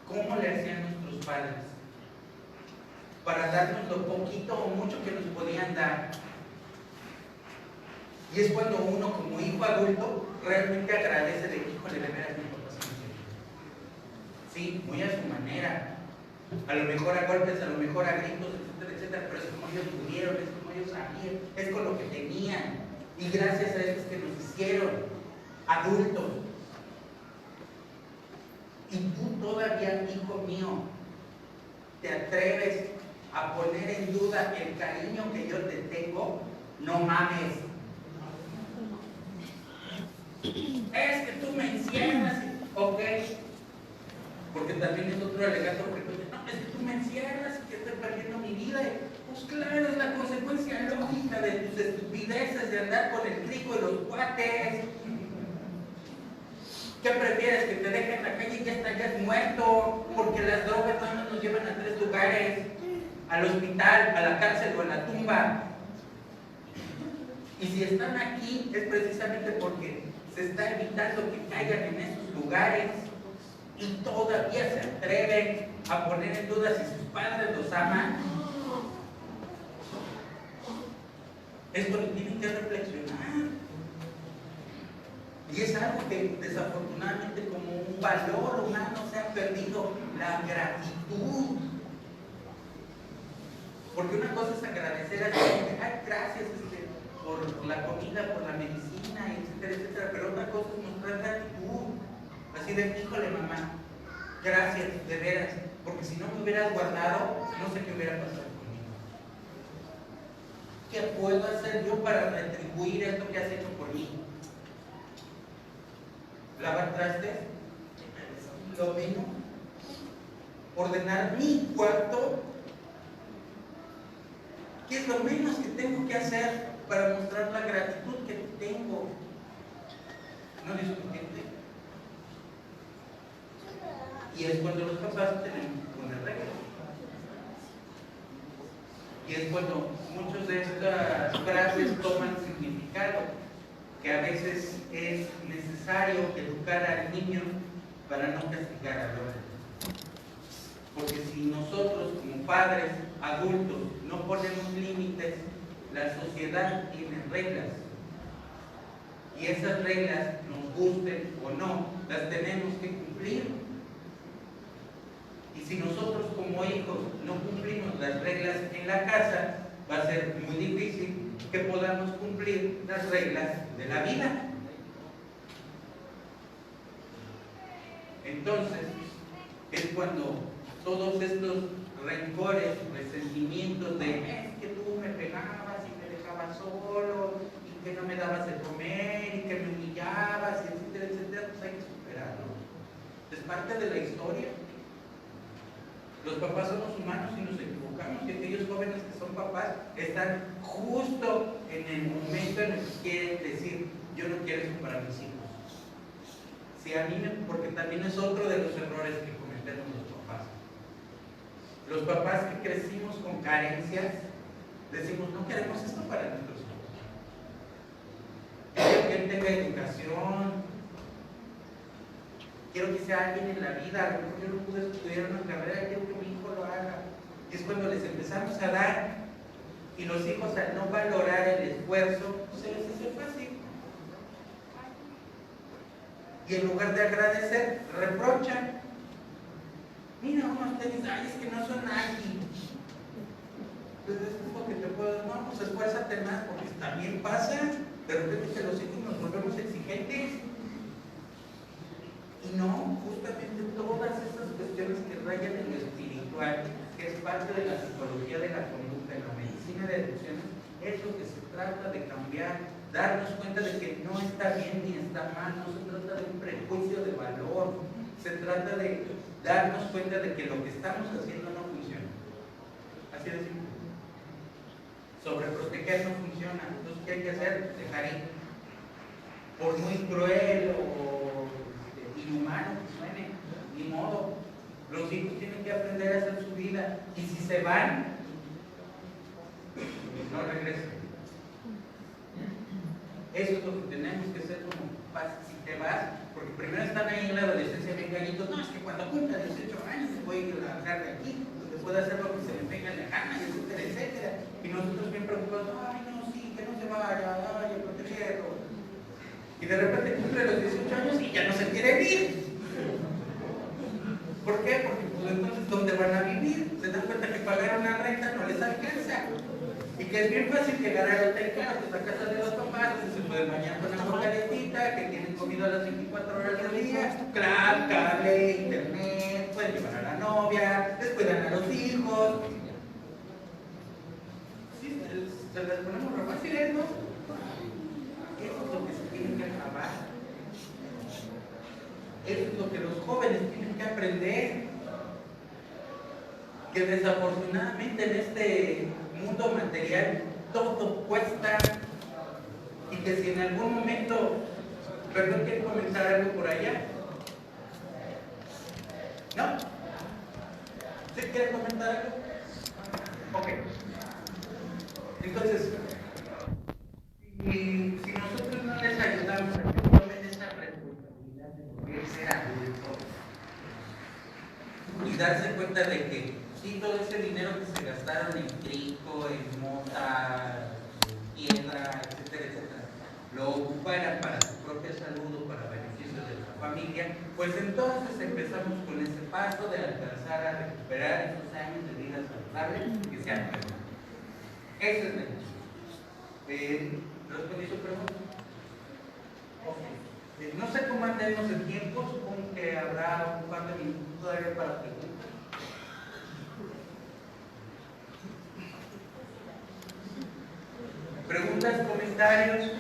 A: ¿Cómo le hacían nuestros padres para darnos lo poquito o mucho que nos podían dar? Y es cuando uno como hijo adulto realmente agradece de que, híjole, de veras mi papá se me quiere. Sí, muy a su manera. A lo mejor a golpes, a lo mejor a gritos, etcétera, etcétera, pero es como ellos pudieron, es como ellos sabían, es con lo que tenían. Y gracias a eso es que nos hicieron adultos. Y tú todavía, hijo mío, te atreves a poner en duda el cariño que yo te tengo, no mames. Es que tú me encierras, ok, porque también es otro alegato, porque no, es que tú me encierras y que estoy perdiendo mi vida. Pues claro, es la consecuencia lógica de tus estupideces de andar con el trigo y los cuates. ¿Qué prefieres? ¿Que te dejen en la calle y ya estás muerto? Porque las drogas no nos llevan a 3 lugares: al hospital, a la cárcel o a la tumba. Y si están aquí es precisamente porque se está evitando que caigan en esos lugares, y todavía se atreven a poner en duda si sus padres los aman. Es cuando tienen que reflexionar. Y es algo que desafortunadamente como un valor humano se ha perdido, la gratitud. Porque una cosa es agradecer a Dios, ay, gracias por la comida, por la medicina, etcétera, etcétera, pero otra cosa es mostrar gratitud. Así de, híjole mamá, gracias, de veras, porque si no me hubieras guardado, no sé qué hubiera pasado conmigo. ¿Qué puedo hacer yo para retribuir esto que has hecho por mí? Lavar trastes, lo mismo. Ordenar mi cuarto. ¿Qué es lo menos que tengo que hacer para mostrar la gratitud que tengo? No discutirte. Y es cuando los papás tenemos que poner reglas. Y es cuando muchas de estas frases toman significado, que a veces es necesario educar al niño para no castigar al hombre. Porque si nosotros como padres adultos no ponemos límites, la sociedad tiene reglas. Y esas reglas, nos gusten o no, las tenemos que cumplir. Y si nosotros como hijos no cumplimos las reglas en la casa, va a ser muy difícil que podamos cumplir las reglas de la vida. Entonces, es cuando todos estos rencores, resentimientos de es que tú me pegabas y me dejabas solo, y que no me dabas de comer, y que me humillabas, etcétera, etcétera, pues hay que superarlo. Es parte de la historia. Los papás somos humanos y nos equivocamos, y aquellos jóvenes que son papás están justo en el momento en el que quieren decir, yo no quiero eso para mis hijos. Si a mí porque también es otro de los errores que cometemos los papás. Los papás que crecimos con carencias, decimos, no queremos esto para nuestros hijos. Quiero que él tenga educación, quiero que sea alguien en la vida, a lo mejor yo no pude estudiar una carrera, quiero que mi hijo lo haga. Y es cuando les empezamos a dar, y los hijos al no valorar el esfuerzo, se les hace fácil. Y en lugar de agradecer, reprochan. Mira, unos tenis, ay, es que no son Nike. Entonces, es lo que te puedo, no, pues esfuérzate más, porque también pasa, de repente que los hijos nos volvemos exigentes. Y no, justamente todas esas cuestiones que rayan en lo espiritual, que es parte de la psicología de la conducta, en la medicina de educación, es lo que se trata de cambiar, darnos cuenta de que no está bien ni está mal, no se trata de un prejuicio de valor, se trata de darnos cuenta de que lo que estamos haciendo no funciona. Así de simple. Sobreproteger no funciona, entonces ¿qué hay que hacer? Dejar ir. Por muy cruel o inhumano que suene, ni modo. Los hijos tienen que aprender a hacer su vida, y si se van, no regresan. Eso es lo que tenemos que hacer como papás. Si te vas, porque primero están ahí en la adolescencia bien gallitos, no, es que cuando cumpla 18 años me voy a largar de aquí, porque puedo hacer lo que se me venga en la gana, etcétera, etcétera. Y nosotros bien preocupados, ay no, sí, que no se vaya, ay, a protegerlo. Y de repente cumple los 18 años y ya no se quiere ir. ¿Por qué? Porque pues, entonces ¿dónde van a vivir? Se dan cuenta que pagar una renta no les alcanza. Y que es bien fácil llegar al hotel caro, que es la casa de los papás, que se pueden bañar con agua calentita, que tienen comida a las 24 horas del día, claro, cable, internet, pueden llevar a la novia, les cuidan a los hijos. Sí, se les ponemos re fáciles, ¿no? Eso es lo que se tiene que acabar. Eso es lo que los jóvenes tienen que aprender. Que desafortunadamente en este mundo material todo cuesta, y que si en algún momento, perdón, ¿quieren comentar algo por allá? ¿No? ¿Sí quieren comentar algo? Ok. Entonces, si nosotros no les ayudamos a que tomen esa responsabilidad de ser adultos y darse cuenta de que sí, todo ese dinero que se gastaron en trigo, en mota, piedra, etcétera, etcétera, lo ocuparan para su propia salud o para beneficio de la familia, pues entonces empezamos con ese paso de alcanzar a recuperar esos años de vida saludable que se han perdido. Esa es la intención. ¿Respondí su pregunta? Okay. No sé cómo andemos en tiempo, supongo que habrá un par de minutos todavía para preguntas. ¿Preguntas, comentarios?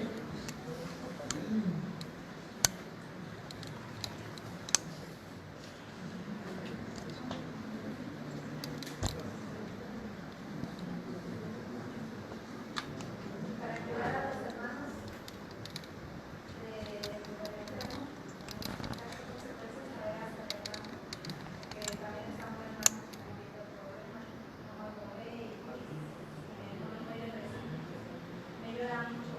D: Para ayudar a los hermanos de que también están buenos viviendo problemas, como el bebé y no me pueden recibir. Me ayuda mucho,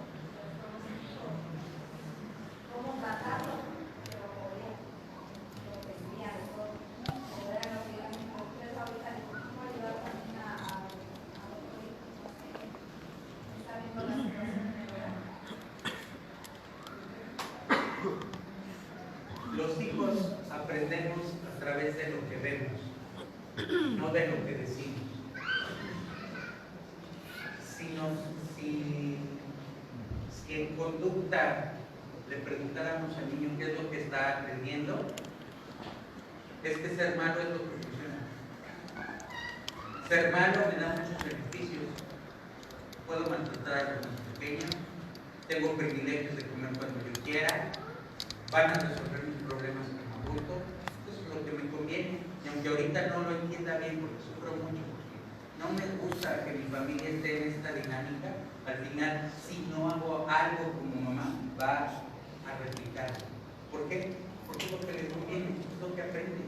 D: cómo tratarlo, pero bien, lo que sería de todo. Poder a lo que digamos, ustedes ahorita cómo ayudar también a otro hijo, no sé, está viendo la situación de verdad.
A: Los hijos aprendemos a través de lo que vemos, no de lo que decimos. Si en conducta le preguntáramos al niño qué es lo que está aprendiendo, es que ser malo es lo que funciona. Ser malo me da muchos beneficios. Puedo maltratar a los más pequeños, tengo privilegios de comer cuando yo quiera, van a resolver mis problemas como adulto, eso es lo que me conviene. Y aunque ahorita no lo entienda bien porque sufro mucho, porque no me gusta que mi familia esté en esta dinámica, al final, si no hago algo como mamá, va a replicar. ¿Por qué? Porque le conviene, es lo que aprende.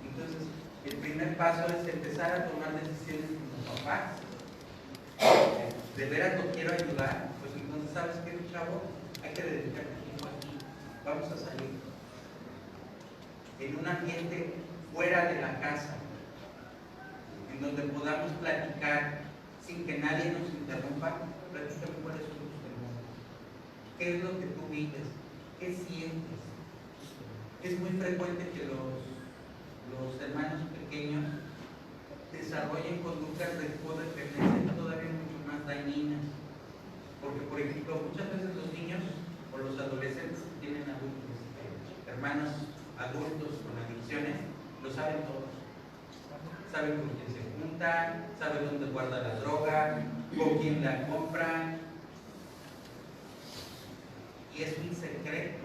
A: Entonces, el primer paso es empezar a tomar decisiones como papás. De veras lo quiero ayudar, pues entonces, ¿sabes qué, chavo? Hay que dedicar tiempo aquí, vamos a salir. en un ambiente fuera de la casa, en donde podamos platicar sin que nadie nos interrumpa. Platícame cuáles son tus temores, qué es lo que tú vives, qué sientes. Es muy frecuente que los hermanos pequeños desarrollen conductas de codependencia todavía mucho más dañinas, porque por ejemplo muchas veces los niños o los adolescentes que tienen adultos, hermanos adultos con adicciones, lo saben todos. Saben con quién se juntan, saben dónde guarda la droga, con quién la compran. Y es un secreto,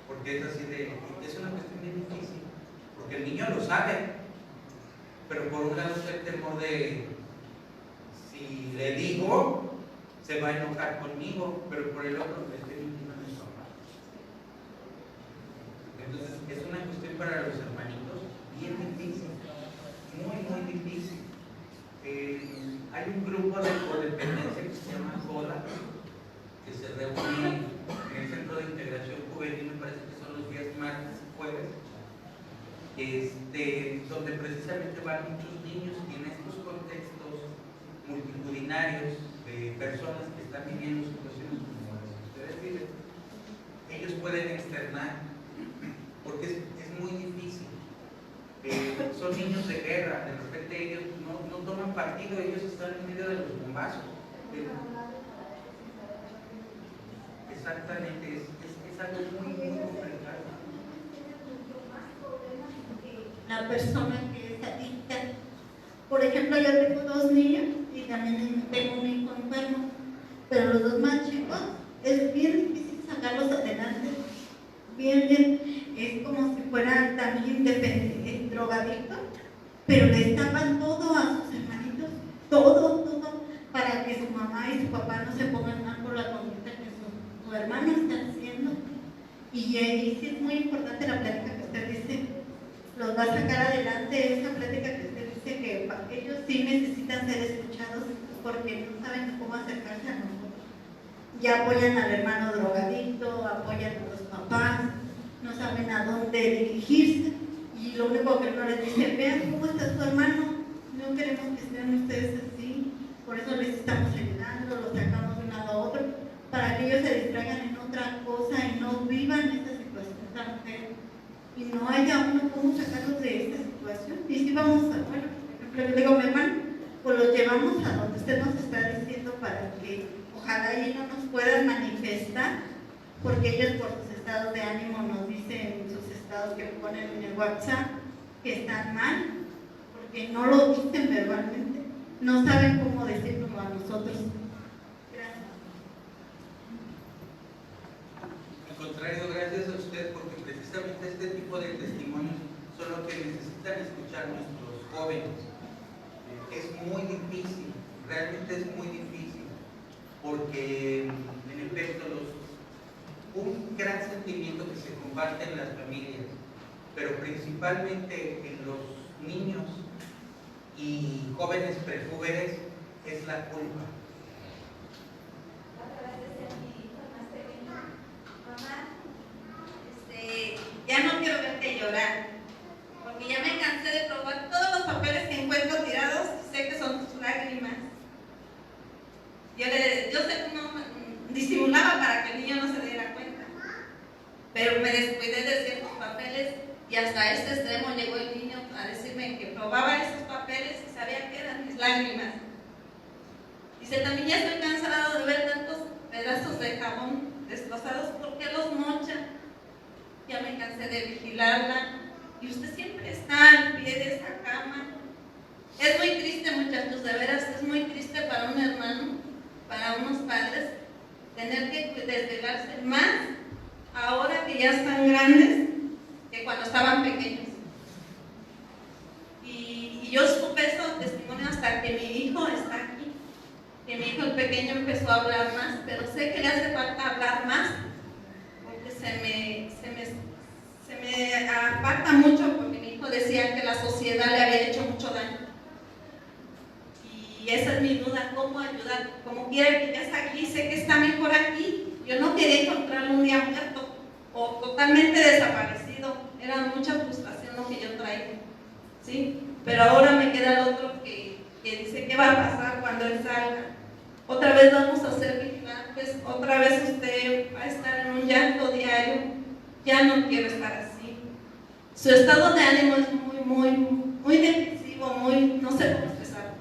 A: porque es así es una cuestión bien difícil, porque el niño lo sabe, pero por un lado está el temor de, si le digo, se va a enojar conmigo, pero por el otro, le estoy mintiendo a mi papá. Entonces, es una cuestión para los hermanitos bien difícil, muy difícil. Hay un grupo de codependencia que se llama CODA, que se reúne en el Centro de Integración Juvenil, me parece que son los días martes y jueves, donde precisamente van muchos niños, y en estos contextos multitudinarios de personas que están viviendo situaciones como las que ustedes viven, ellos pueden externar, porque es muy difícil. Son niños de guerra, de repente ellos no toman partido, ellos están en medio de los bombazos. Exactamente, es algo muy complicado.
H: La persona que es adicta. Por ejemplo, yo tengo 2 niños y también tengo un hijo enfermo, pero los 2 más chicos es bien difícil sacarlos adelante. Bien, es como si fueran también drogadictos, pero le tapan todo a sus hermanitos, todo, para que su mamá y su papá no se pongan mal por la conducta que su hermano está haciendo. Y sí es muy importante la plática que usted dice, los va a sacar adelante, esa plática que usted dice que ellos sí necesitan ser escuchados porque no saben cómo acercarse a nosotros. Ya apoyan al hermano drogadicto, apoyan a los papás, no saben a dónde dirigirse, y lo único que uno les dice, vean cómo está su hermano, no queremos que estén ustedes así, por eso les estamos ayudando, los sacamos de un lado a otro, para que ellos se distraigan en otra cosa y no vivan esta situación tan fea, y no haya uno cómo sacarlos de esta situación. Y si vamos a, bueno, por ejemplo, yo digo a mi hermano, pues los llevamos a donde usted nos está diciendo para que ojalá ahí no nos puedan manifestar, porque ellos por sus estados de ánimo nos dicen en sus estados que ponen en el WhatsApp que están mal, porque no lo dicen verbalmente, no saben cómo decirlo a nosotros. Gracias.
A: Al contrario, gracias a usted, porque precisamente este tipo de testimonios son lo que necesitan escuchar nuestros jóvenes. Es muy difícil, realmente es muy difícil, porque en efecto un gran sentimiento que se comparte en las familias, pero principalmente en los niños y jóvenes prejóvenes, es la culpa.
G: Otra vez decía mi hijo más pequeño, mamá, ya no quiero verte llorar, porque ya me cansé de probar todos los papeles que encuentro tirados, sé que son tus lágrimas. Yo sé cómo disimulaba para que el niño no se diera cuenta, pero me descuidé de ciertos papeles y hasta este extremo llegó el niño a decirme que probaba esos papeles y sabía que eran mis lágrimas. Dice, también ya estoy cansado de ver tantos pedazos de jabón destrozados, ¿por qué los mochan? Ya me cansé de vigilarla y usted siempre está al pie de esa cama. Es muy triste, muchachos, de veras, es muy triste para un hermano, para unos padres, tener que desvelarse más ahora que ya están grandes que cuando estaban pequeños. Y yo supe esos testimonios hasta que mi hijo está aquí, que mi hijo el pequeño empezó a hablar más, pero sé que le hace falta hablar más, porque se me aparta mucho, porque mi hijo decía que la sociedad le había hecho mucho daño. Y esa es mi duda, ¿cómo ayudar? Como quiera que ya está aquí, sé que está mejor aquí. Yo no quería encontrarlo un día muerto o totalmente desaparecido. era mucha frustración lo que yo traía, ¿sí? Pero ahora me queda el otro que dice, ¿qué va a pasar cuando él salga? Otra vez vamos a ser vigilantes, otra vez usted va a estar en un llanto diario, ya no quiero estar así. Su estado de ánimo es muy depresivo, no sé cómo expresarlo.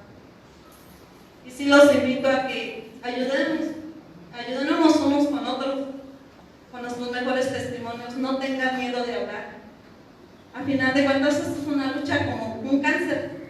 G: Y sí los invito a que ayudemos unos con otros, con nuestros mejores testimonios, no tengan miedo de hablar. Al final de cuentas, esto es una lucha como un cáncer.